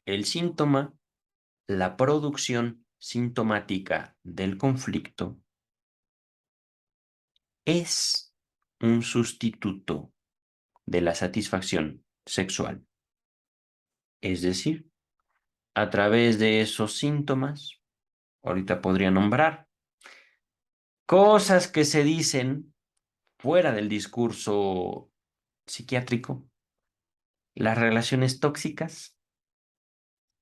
Speaker 1: El síntoma, la producción sintomática del conflicto, es un sustituto de la satisfacción sexual. Es decir, a través de esos síntomas, ahorita podría nombrar cosas que se dicen fuera del discurso psiquiátrico. Las relaciones tóxicas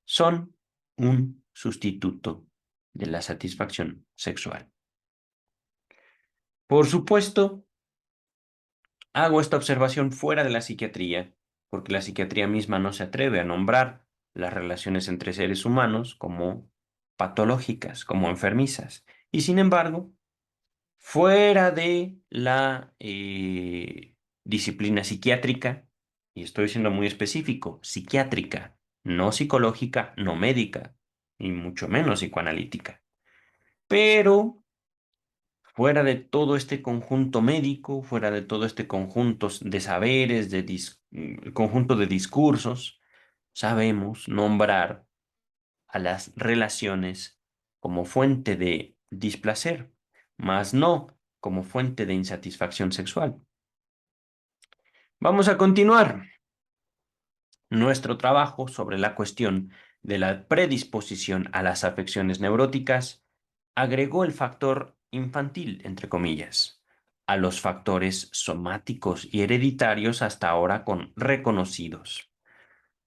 Speaker 1: son un sustituto de la satisfacción sexual. Por supuesto, hago esta observación fuera de la psiquiatría, porque la psiquiatría misma no se atreve a nombrar las relaciones entre seres humanos como patológicas, como enfermizas. Y sin embargo, fuera de la disciplina psiquiátrica, y estoy siendo muy específico, psiquiátrica, no psicológica, no médica, y mucho menos psicoanalítica. Pero fuera de todo este conjunto médico, fuera de todo este conjunto de saberes, conjunto de discursos, sabemos nombrar a las relaciones como fuente de displacer, mas no como fuente de insatisfacción sexual. Vamos a continuar nuestro trabajo sobre la cuestión de la predisposición a las afecciones neuróticas. Agregó el factor infantil, entre comillas, a los factores somáticos y hereditarios hasta ahora reconocidos.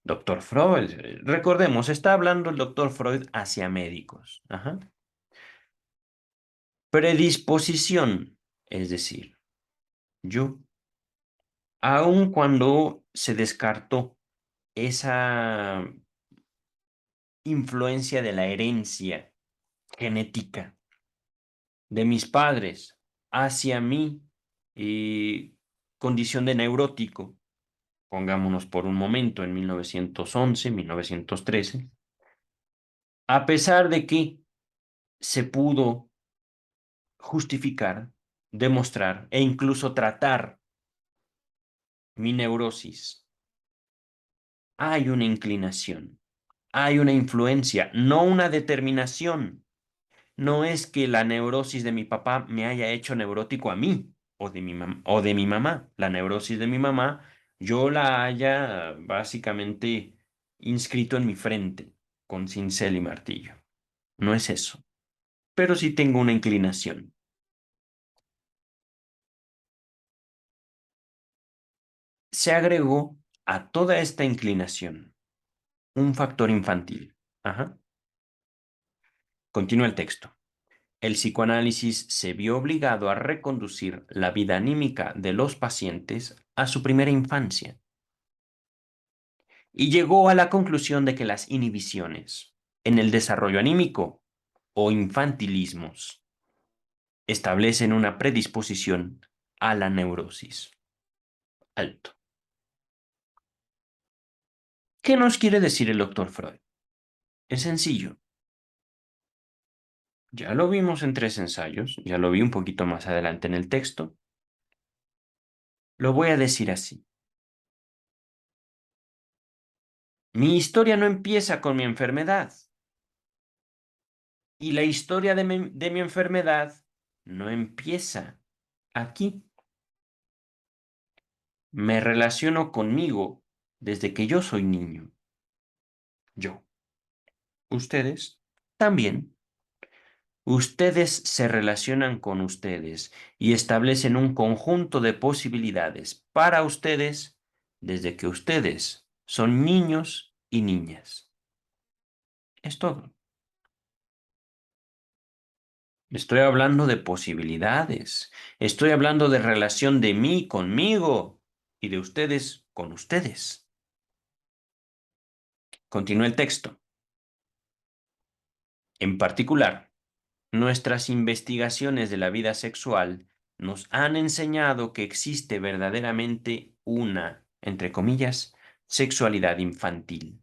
Speaker 1: Doctor Freud, recordemos, está hablando el doctor Freud hacia médicos. Ajá. Predisposición, es decir, yo, aun cuando se descartó esa influencia de la herencia genética de mis padres hacia mi condición de neurótico, pongámonos por un momento en 1911, 1913, a pesar de que se pudo justificar, demostrar e incluso tratar mi neurosis, hay una inclinación, hay una influencia, no una determinación. No es que la neurosis de mi papá me haya hecho neurótico a mí. o de mi mamá, la neurosis de mi mamá, yo la haya básicamente inscrito en mi frente con cincel y martillo. No es eso, pero sí tengo una inclinación. Se agregó a toda esta inclinación un factor infantil. Ajá. Continúa el texto. El psicoanálisis se vio obligado a reconducir la vida anímica de los pacientes a su primera infancia y llegó a la conclusión de que las inhibiciones en el desarrollo anímico o infantilismos establecen una predisposición a la neurosis. Alto. ¿Qué nos quiere decir el doctor Freud? Es sencillo. Ya lo vimos en 3 ensayos, ya lo vi un poquito más adelante en el texto. Lo voy a decir así. Mi historia no empieza con mi enfermedad y la historia de mi enfermedad no empieza aquí. Me relaciono conmigo desde que yo soy niño. Yo. Ustedes también. Ustedes se relacionan con ustedes y establecen un conjunto de posibilidades para ustedes desde que ustedes son niños y niñas. Es todo. Estoy hablando de posibilidades. Estoy hablando de relación de mí conmigo y de ustedes con ustedes. Continúa el texto. En particular, nuestras investigaciones de la vida sexual nos han enseñado que existe verdaderamente una, entre comillas, sexualidad infantil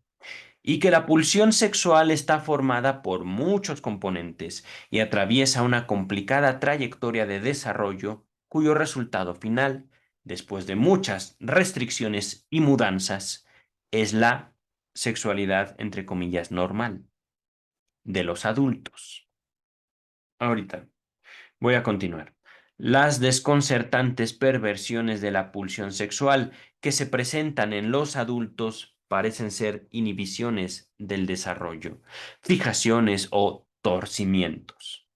Speaker 1: y que la pulsión sexual está formada por muchos componentes y atraviesa una complicada trayectoria de desarrollo cuyo resultado final, después de muchas restricciones y mudanzas, es la sexualidad, entre comillas, normal de los adultos. Ahorita voy a continuar. Las desconcertantes perversiones de la pulsión sexual que se presentan en los adultos parecen ser inhibiciones del desarrollo, fijaciones o torcimientos.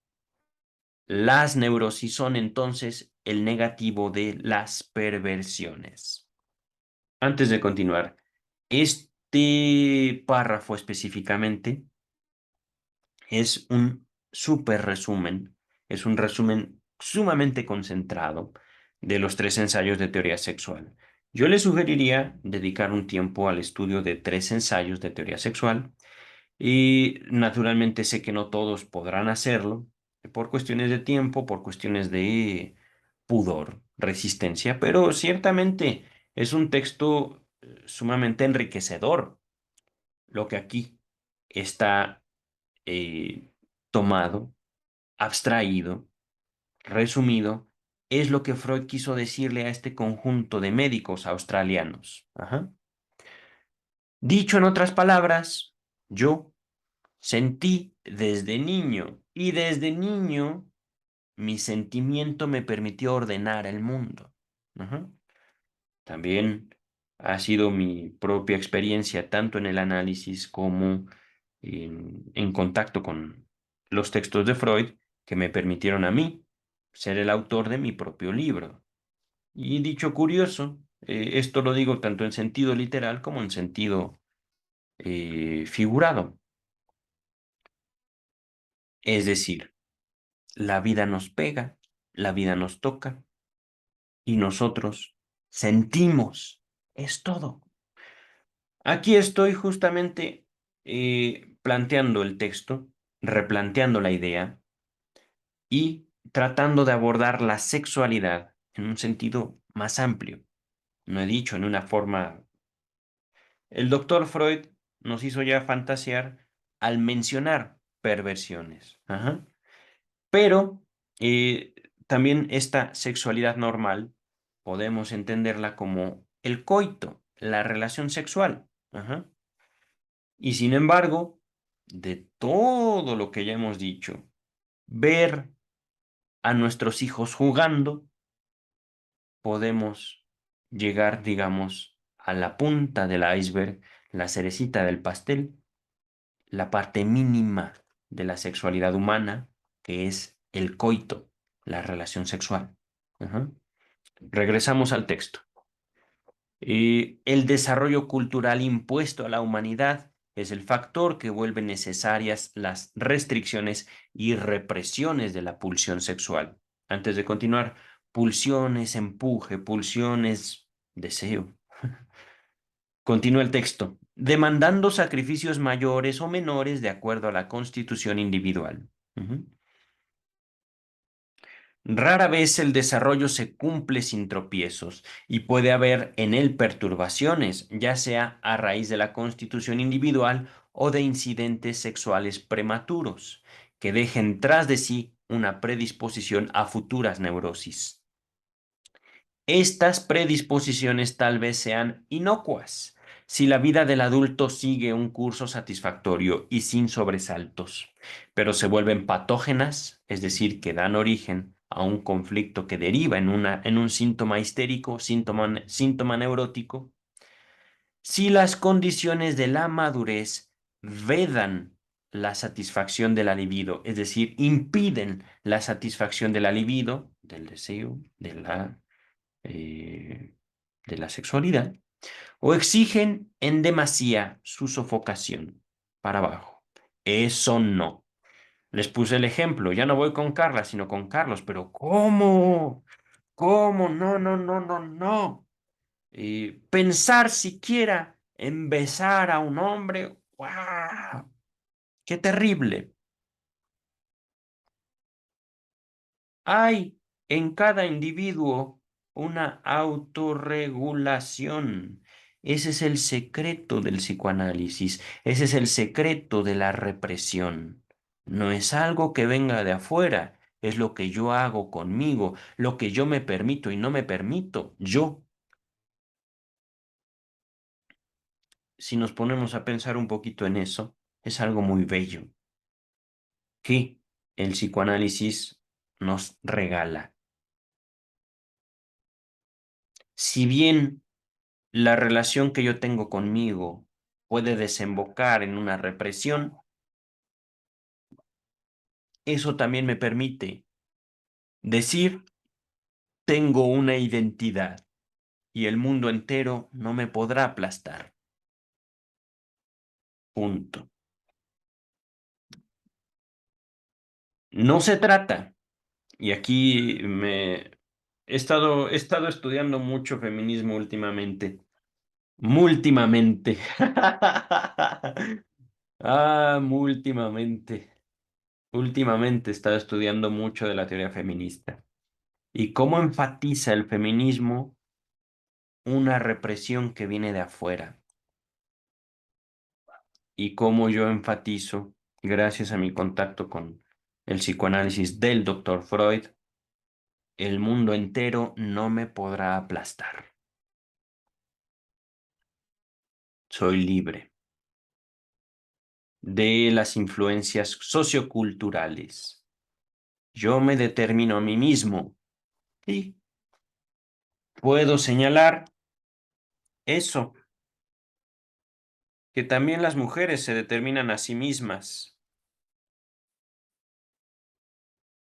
Speaker 1: Las neurosis son entonces el negativo de las perversiones. Antes de continuar, este párrafo específicamente es un súper resumen, es un resumen sumamente concentrado de los 3 ensayos de teoría sexual. Yo le sugeriría dedicar un tiempo al estudio de 3 ensayos de teoría sexual y naturalmente sé que no todos podrán hacerlo por cuestiones de tiempo, por cuestiones de pudor, resistencia, pero ciertamente es un texto sumamente enriquecedor lo que aquí está eh, tomado, abstraído, resumido, es lo que Freud quiso decirle a este conjunto de médicos australianos. Ajá. Dicho en otras palabras, yo sentí desde niño y desde niño mi sentimiento me permitió ordenar el mundo. Ajá. También ha sido mi propia experiencia, tanto en el análisis como en contacto con los textos de Freud, que me permitieron a mí ser el autor de mi propio libro. Y dicho curioso, esto lo digo tanto en sentido literal como en sentido figurado. Es decir, la vida nos pega, la vida nos toca y nosotros sentimos. Es todo. Aquí estoy justamente planteando el texto, replanteando la idea y tratando de abordar la sexualidad en un sentido más amplio. No he dicho en una forma. El doctor Freud nos hizo ya fantasear al mencionar perversiones. Ajá. Pero eh, también esta sexualidad normal podemos entenderla como el coito, la relación sexual. Ajá. Y sin embargo, de todo lo que ya hemos dicho, ver a nuestros hijos jugando, podemos llegar, digamos, a la punta del iceberg, la cerecita del pastel, la parte mínima de la sexualidad humana, que es el coito, la relación sexual. Ajá. Regresamos al texto. El desarrollo cultural impuesto a la humanidad es el factor que vuelve necesarias las restricciones y represiones de la pulsión sexual. Antes de continuar, pulsiones, empuje, pulsiones, deseo. Continúa el texto, demandando sacrificios mayores o menores de acuerdo a la constitución individual. Ujú. Rara vez el desarrollo se cumple sin tropiezos y puede haber en él perturbaciones, ya sea a raíz de la constitución individual o de incidentes sexuales prematuros, que dejen tras de sí una predisposición a futuras neurosis. Estas predisposiciones tal vez sean inocuas si la vida del adulto sigue un curso satisfactorio y sin sobresaltos, pero se vuelven patógenas, es decir, que dan origen a un conflicto que deriva en un síntoma histérico, síntoma neurótico, si las condiciones de la madurez vedan la satisfacción de la libido, es decir, impiden la satisfacción de la libido, del deseo, eh, de la sexualidad, o exigen en demasía su sofocación para abajo. Eso no. Les puse el ejemplo, ya no voy con Carla, sino con Carlos, pero ¿cómo? ¿Cómo? No, no, no, no, no. Pensar siquiera en besar a un hombre, ¡wow! ¡Qué terrible! Hay en cada individuo una autorregulación. Ese es el secreto del psicoanálisis, ese es el secreto de la represión. No es algo que venga de afuera, es lo que yo hago conmigo, lo que yo me permito y no me permito, yo. Si nos ponemos a pensar un poquito en eso, es algo muy bello que el psicoanálisis nos regala. Si bien la relación que yo tengo conmigo puede desembocar en una represión, eso también me permite decir, tengo una identidad y el mundo entero no me podrá aplastar. Punto. No se trata, y aquí he estado estudiando mucho feminismo últimamente. Múltimamente. Múltimamente. Últimamente he estado estudiando mucho de la teoría feminista y cómo enfatiza el feminismo una represión que viene de afuera y cómo yo enfatizo, gracias a mi contacto con el psicoanálisis del doctor Freud, el mundo entero no me podrá aplastar. Soy libre de las influencias socioculturales. Yo me determino a mí mismo y puedo señalar eso, que también las mujeres se determinan a sí mismas.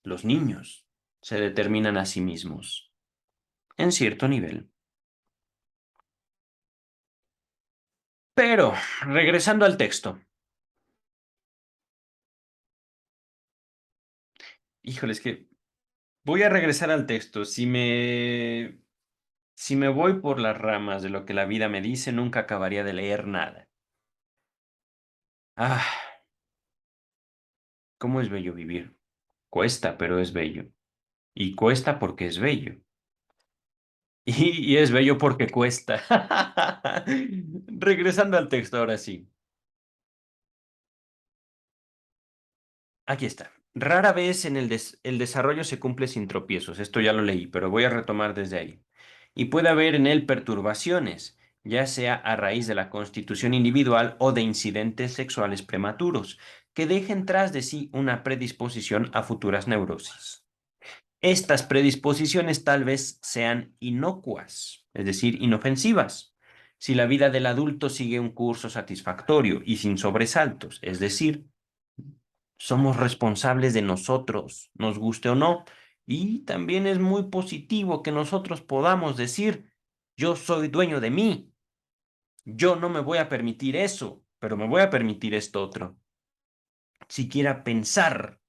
Speaker 1: Los niños se determinan a sí mismos, en cierto nivel. Pero, regresando al texto. Híjole, es que voy a regresar al texto. Si me voy por las ramas de lo que la vida me dice, nunca acabaría de leer nada. Ah, cómo es bello vivir. Cuesta, pero es bello. Y cuesta porque es bello. Y es bello porque cuesta. Regresando al texto, ahora sí. Aquí está. Rara vez en el desarrollo se cumple sin tropiezos. Esto ya lo leí, pero voy a retomar desde ahí. Y puede haber en él perturbaciones, ya sea a raíz de la constitución individual o de incidentes sexuales prematuros, que dejen tras de sí una predisposición a futuras neurosis. Estas predisposiciones tal vez sean inocuas, es decir, inofensivas, si la vida del adulto sigue un curso satisfactorio y sin sobresaltos, es decir, somos responsables de nosotros, nos guste o no, y también es muy positivo que nosotros podamos decir, yo soy dueño de mí, yo no me voy a permitir eso, pero me voy a permitir esto otro. Siquiera pensar,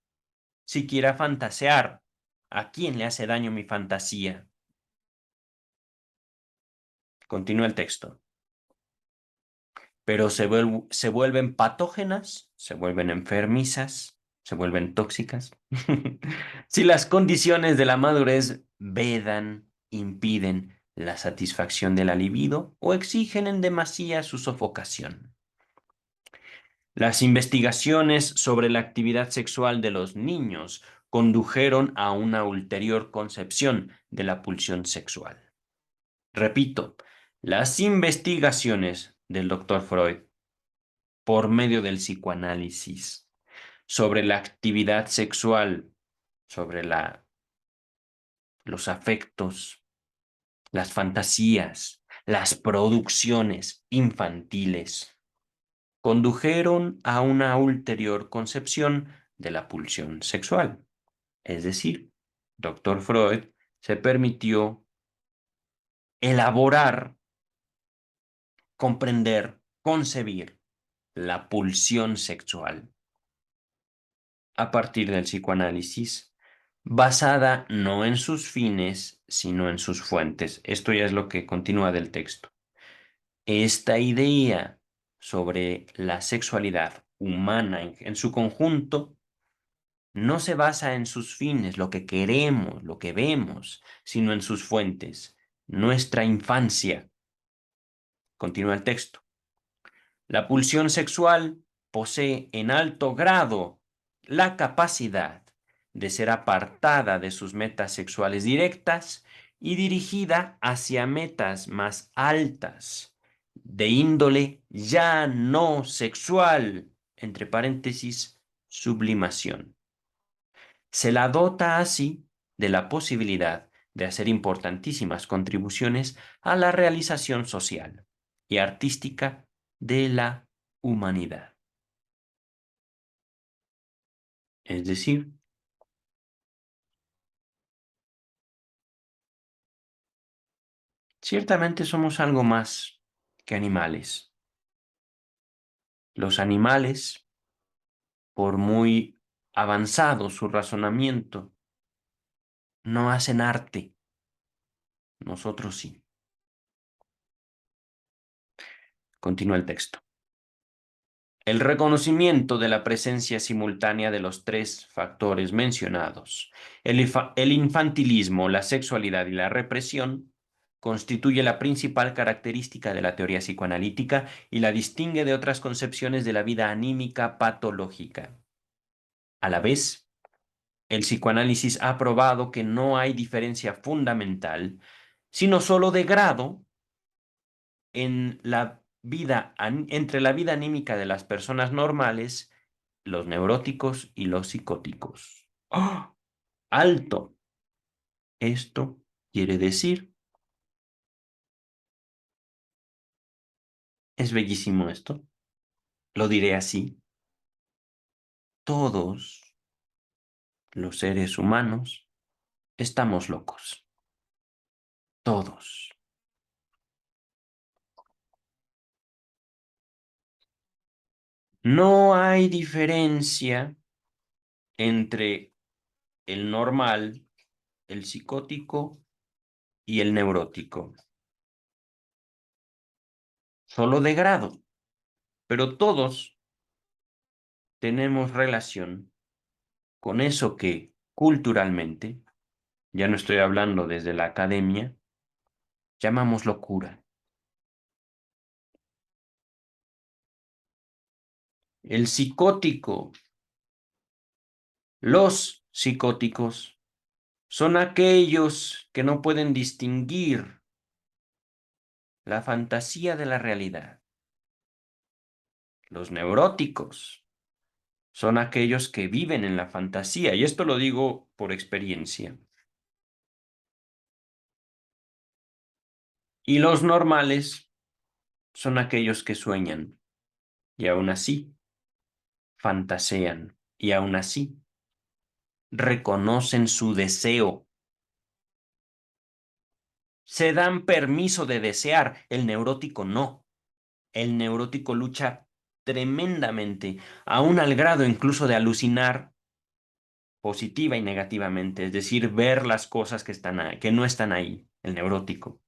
Speaker 1: siquiera fantasear, ¿a quién le hace daño mi fantasía? Continúa el texto. Pero se vuelven patógenas, se vuelven enfermizas, se vuelven tóxicas. Si las condiciones de la madurez vedan, impiden la satisfacción de la libido o exigen en demasía su sofocación. Las investigaciones sobre la actividad sexual de los niños condujeron a una ulterior concepción de la pulsión sexual. Repito, las investigaciones del doctor Freud por medio del psicoanálisis sobre la actividad sexual, sobre los afectos, las fantasías, las producciones infantiles, condujeron a una ulterior concepción de la pulsión sexual. Es decir, doctor Freud se permitió elaborar, comprender, concebir la pulsión sexual a partir del psicoanálisis, basada no en sus fines, sino en sus fuentes. Esto ya es lo que continúa del texto. Esta idea sobre la sexualidad humana en su conjunto no se basa en sus fines, lo que queremos, lo que vemos, sino en sus fuentes. Nuestra infancia. Continúa el texto. La pulsión sexual posee en alto grado la capacidad de ser apartada de sus metas sexuales directas y dirigida hacia metas más altas, de índole ya no sexual, entre paréntesis, sublimación. Se la dota así de la posibilidad de hacer importantísimas contribuciones a la realización social y artística de la humanidad. Es decir, ciertamente somos algo más que animales. Los animales, por muy avanzado su razonamiento, no hacen arte. Nosotros sí. Continúa el texto. El reconocimiento de la presencia simultánea de los tres factores mencionados, el infantilismo, la sexualidad y la represión, constituye la principal característica de la teoría psicoanalítica y la distingue de otras concepciones de la vida anímica patológica. A la vez, el psicoanálisis ha probado que no hay diferencia fundamental, sino solo de grado en la vida, entre la vida anímica de las personas normales, los neuróticos y los psicóticos. ¡Oh! Alto. Esto quiere decir, es bellísimo esto, lo diré así, todos los seres humanos estamos locos. Todos. No hay diferencia entre el normal, el psicótico y el neurótico. Solo de grado. Pero todos tenemos relación con eso que culturalmente, ya no estoy hablando desde la academia, llamamos locura. El psicótico, los psicóticos, son aquellos que no pueden distinguir la fantasía de la realidad. Los neuróticos son aquellos que viven en la fantasía, y esto lo digo por experiencia. Y los normales son aquellos que sueñan y aún así fantasean y aún así reconocen su deseo. Se dan permiso de desear, el neurótico no. El neurótico lucha tremendamente, aún al grado incluso de alucinar positiva y negativamente, es decir, ver las cosas que están ahí, que no están ahí, el neurótico.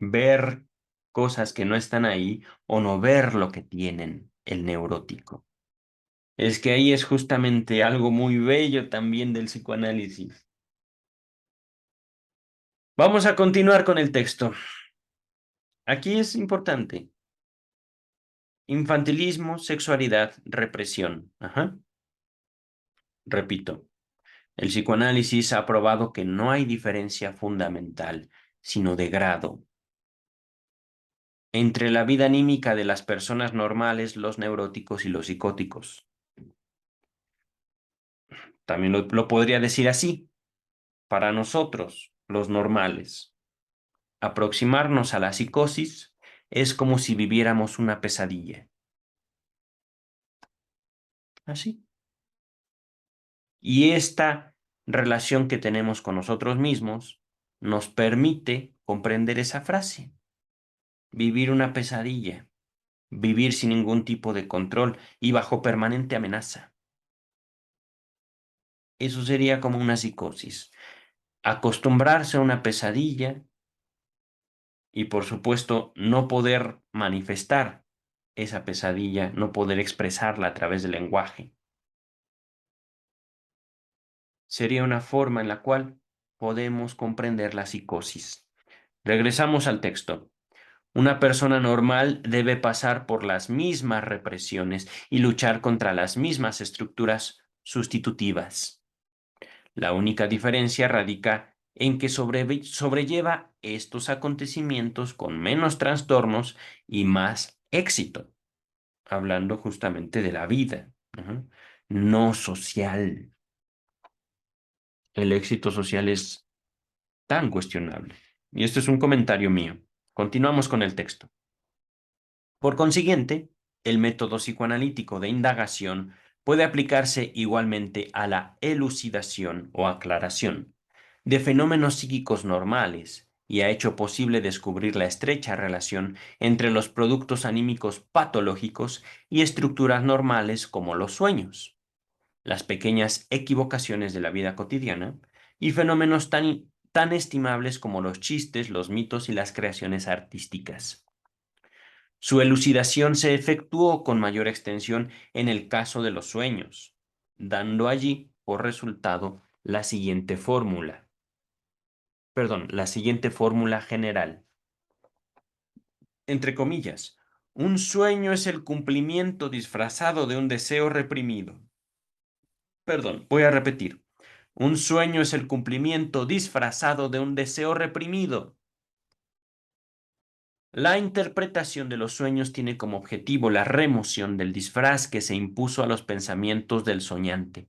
Speaker 1: Ver cosas que no están ahí o no ver lo que tienen, el neurótico. Es que ahí es justamente algo muy bello también del psicoanálisis. Vamos a continuar con el texto. Aquí es importante. Infantilismo, sexualidad, represión. Ajá. Repito, el psicoanálisis ha probado que no hay diferencia fundamental, sino de grado, entre la vida anímica de las personas normales, los neuróticos y los psicóticos. También lo podría decir así. Para nosotros, los normales, aproximarnos a la psicosis es como si viviéramos una pesadilla. Así. Y esta relación que tenemos con nosotros mismos nos permite comprender esa frase, vivir una pesadilla, vivir sin ningún tipo de control y bajo permanente amenaza. Eso sería como una psicosis. Acostumbrarse a una pesadilla y, por supuesto, no poder manifestar esa pesadilla, no poder expresarla a través del lenguaje. Sería una forma en la cual podemos comprender la psicosis. Regresamos al texto. Una persona normal debe pasar por las mismas represiones y luchar contra las mismas estructuras sustitutivas. La única diferencia radica en que sobrelleva estos acontecimientos con menos trastornos y más éxito, hablando justamente de la vida, ¿no? No social. El éxito social es tan cuestionable. Y esto es un comentario mío. Continuamos con el texto. Por consiguiente, el método psicoanalítico de indagación puede aplicarse igualmente a la elucidación o aclaración de fenómenos psíquicos normales y ha hecho posible descubrir la estrecha relación entre los productos anímicos patológicos y estructuras normales como los sueños, las pequeñas equivocaciones de la vida cotidiana y fenómenos tan estimables como los chistes, los mitos y las creaciones artísticas. Su elucidación se efectuó con mayor extensión en el caso de los sueños, dando allí por resultado la siguiente fórmula general. Entre comillas, un sueño es el cumplimiento disfrazado de un deseo reprimido. Perdón, voy a repetir. Un sueño es el cumplimiento disfrazado de un deseo reprimido. La interpretación de los sueños tiene como objetivo la remoción del disfraz que se impuso a los pensamientos del soñante.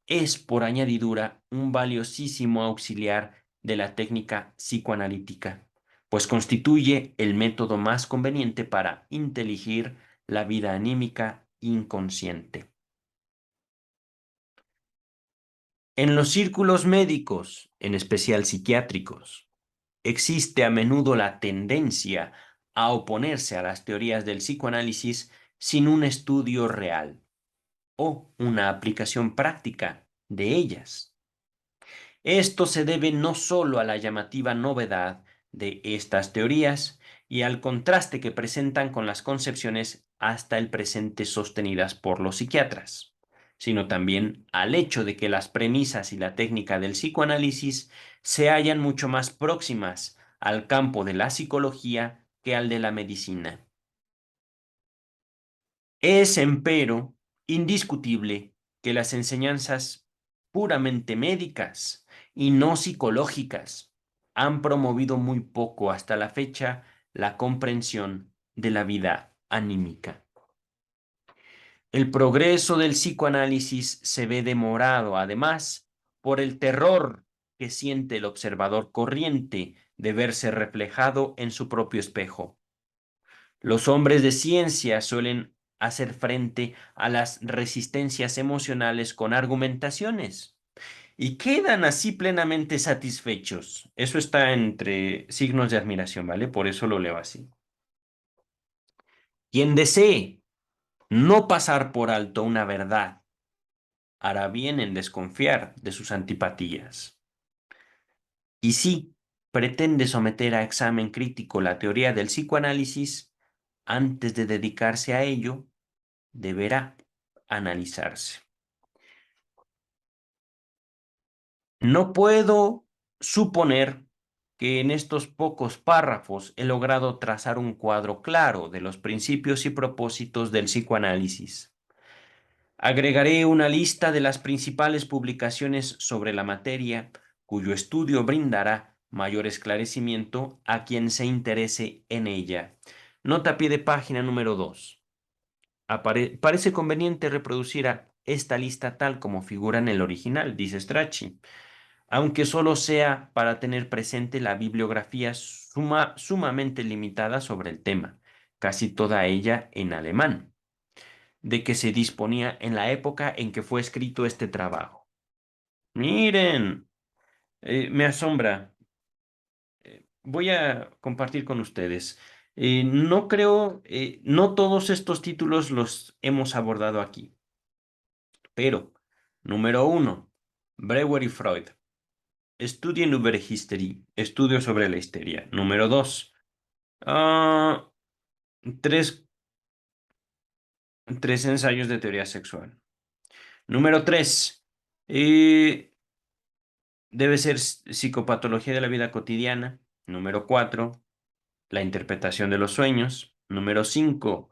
Speaker 1: Es, por añadidura, un valiosísimo auxiliar de la técnica psicoanalítica, pues constituye el método más conveniente para inteligir la vida anímica inconsciente. En los círculos médicos, en especial psiquiátricos, existe a menudo la tendencia a oponerse a las teorías del psicoanálisis sin un estudio real o una aplicación práctica de ellas. Esto se debe no solo a la llamativa novedad de estas teorías y al contraste que presentan con las concepciones hasta el presente sostenidas por los psiquiatras, sino también al hecho de que las premisas y la técnica del psicoanálisis se hallan mucho más próximas al campo de la psicología que al de la medicina. Es, empero, indiscutible que las enseñanzas puramente médicas y no psicológicas han promovido muy poco hasta la fecha la comprensión de la vida anímica. El progreso del psicoanálisis se ve demorado, además, por el terror que siente el observador corriente de verse reflejado en su propio espejo. Los hombres de ciencia suelen hacer frente a las resistencias emocionales con argumentaciones y quedan así plenamente satisfechos. Eso está entre signos de admiración, ¿vale? Por eso lo leo así. Quien desee no pasar por alto una verdad, hará bien en desconfiar de sus antipatías. Y si pretende someter a examen crítico la teoría del psicoanálisis, antes de dedicarse a ello, deberá analizarse. No puedo suponer que en estos pocos párrafos he logrado trazar un cuadro claro de los principios y propósitos del psicoanálisis. Agregaré una lista de las principales publicaciones sobre la materia, cuyo estudio brindará mayor esclarecimiento a quien se interese en ella. Nota a pie de página número 2. Parece conveniente reproducir esta lista tal como figura en el original, dice Strachey, aunque solo sea para tener presente la bibliografía sumamente limitada sobre el tema, casi toda ella en alemán, de que se disponía en la época en que fue escrito este trabajo. Miren, me asombra. Voy a compartir con ustedes. No creo, no todos estos títulos los hemos abordado aquí, pero, número uno, Breuer y Freud. Studien über Hysterie. Estudio sobre la histeria. Número dos. ah, tres, tres ensayos de teoría sexual. Número tres. Debe ser psicopatología de la vida cotidiana. Número cuatro. La interpretación de los sueños. Número cinco.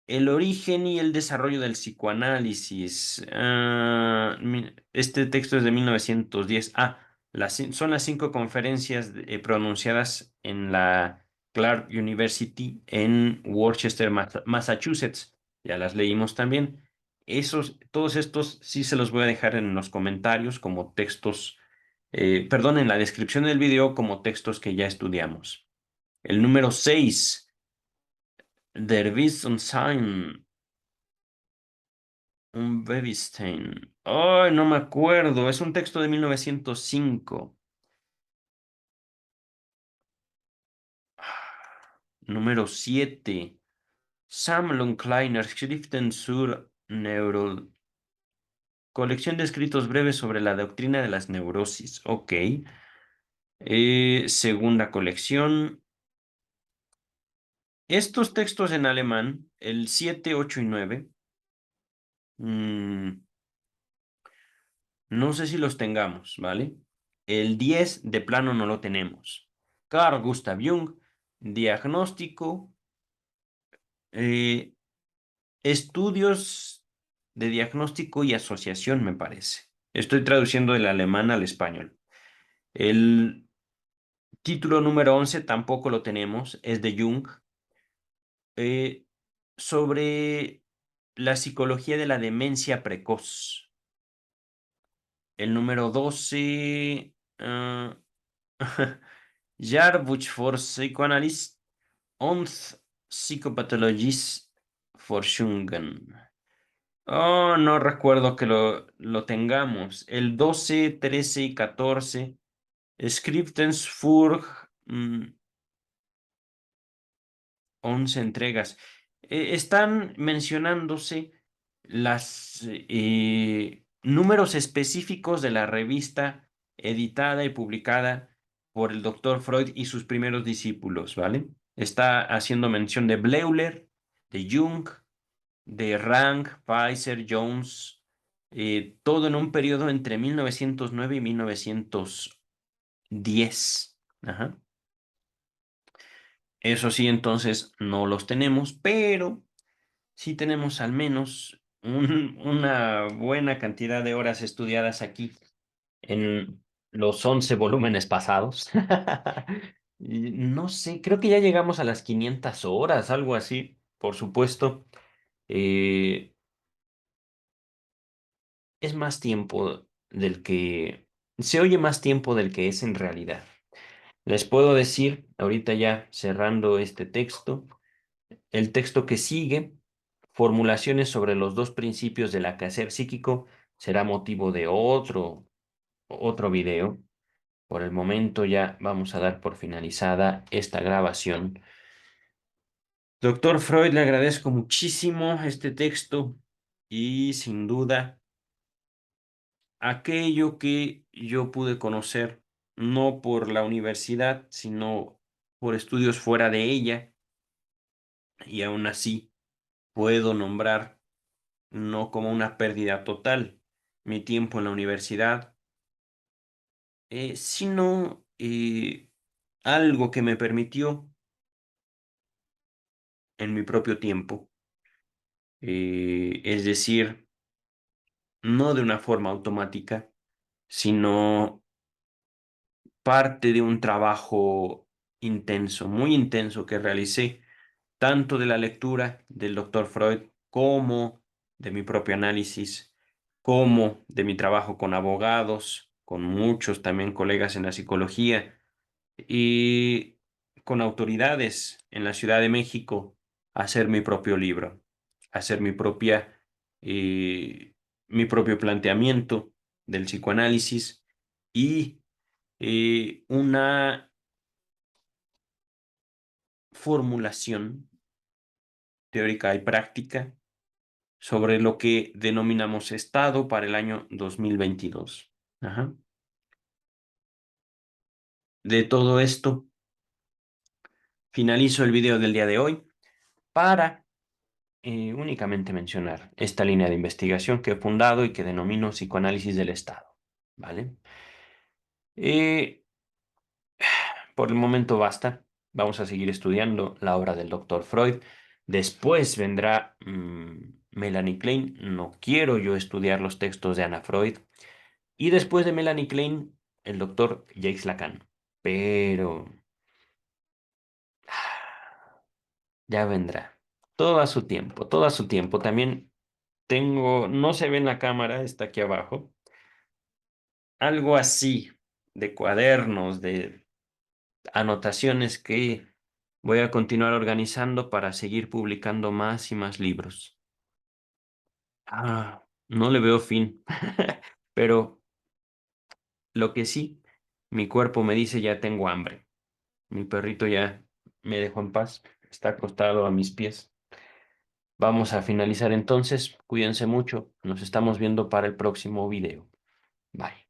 Speaker 1: El origen y el desarrollo del psicoanálisis. Este texto es de 1910. Son las 5 conferencias pronunciadas en la Clark University en Worcester, Massachusetts. Ya las leímos también. Todos estos sí se los voy a dejar en los comentarios como textos, perdón, en la descripción del video como textos que ya estudiamos. El número 6. Der Witz und Sein. Un Bebestein. Ay, no me acuerdo. Es un texto de 1905. Número 7. Sammlung kleiner Schriften zur Neuro. Colección de escritos breves sobre la doctrina de las neurosis. Ok. Segunda colección. Estos textos en alemán, el 7, 8 y 9. No sé si los tengamos, ¿vale? El 10 de plano no lo tenemos. Carl Gustav Jung, diagnóstico, eh, estudios de diagnóstico y asociación, me parece. Estoy traduciendo del alemán al español. El título número 11 tampoco lo tenemos, es de Jung, eh, sobre la psicología de la demencia precoz. El número 12. Jahrbuch für Psychoanalyse und Psychopathologische Forschungen. Oh, no recuerdo que lo tengamos. El 12, 13 y 14. Skriptens für 11 entregas. Están mencionándose los números específicos de la revista editada y publicada por el doctor Freud y sus primeros discípulos, ¿vale? Está haciendo mención de Bleuler, de Jung, de Rank, Pfizer, Jones, todo en un periodo entre 1909 y 1910. Ajá. Eso sí, entonces no los tenemos, pero sí tenemos al menos una buena cantidad de horas estudiadas aquí en los 11 volúmenes pasados. Y no sé, creo que ya llegamos a las 500 horas, algo así, por supuesto. Eh, es más tiempo del que, se oye más tiempo del que es en realidad. Les puedo decir, ahorita ya cerrando este texto, el texto que sigue, formulaciones sobre los dos principios del quehacer psíquico, será motivo de otro video. Por el momento ya vamos a dar por finalizada esta grabación. Doctor Freud, le agradezco muchísimo este texto y sin duda aquello que yo pude conocer, no por la universidad, sino por estudios fuera de ella, y aún así puedo nombrar, no como una pérdida total, mi tiempo en la universidad, sino algo que me permitió en mi propio tiempo, es decir, no de una forma automática, sino parte de un trabajo intenso, muy intenso que realicé, tanto de la lectura del doctor Freud como de mi propio análisis, como de mi trabajo con abogados, con muchos también colegas en la psicología y con autoridades en la Ciudad de México, hacer mi propio libro, hacer eh, mi propio planteamiento del psicoanálisis y una formulación teórica y práctica sobre lo que denominamos Estado para el año 2022. Ajá. De todo esto, finalizo el video del día de hoy para únicamente mencionar esta línea de investigación que he fundado y que denomino psicoanálisis del Estado. ¿Vale? Eh, por el momento basta. Vamos a seguir estudiando la obra del doctor Freud. Después vendrá Melanie Klein. No quiero yo estudiar los textos de Anna Freud. Y después de Melanie Klein, el doctor Jacques Lacan. Pero ya vendrá. Todo a su tiempo, todo a su tiempo. También tengo, no se ve en la cámara, está aquí abajo, algo así de cuadernos, de anotaciones que voy a continuar organizando para seguir publicando más y más libros. No le veo fin, pero lo que sí, mi cuerpo me dice ya tengo hambre. Mi perrito ya me dejó en paz, está acostado a mis pies. Vamos a finalizar entonces, cuídense mucho, nos estamos viendo para el próximo video. Bye.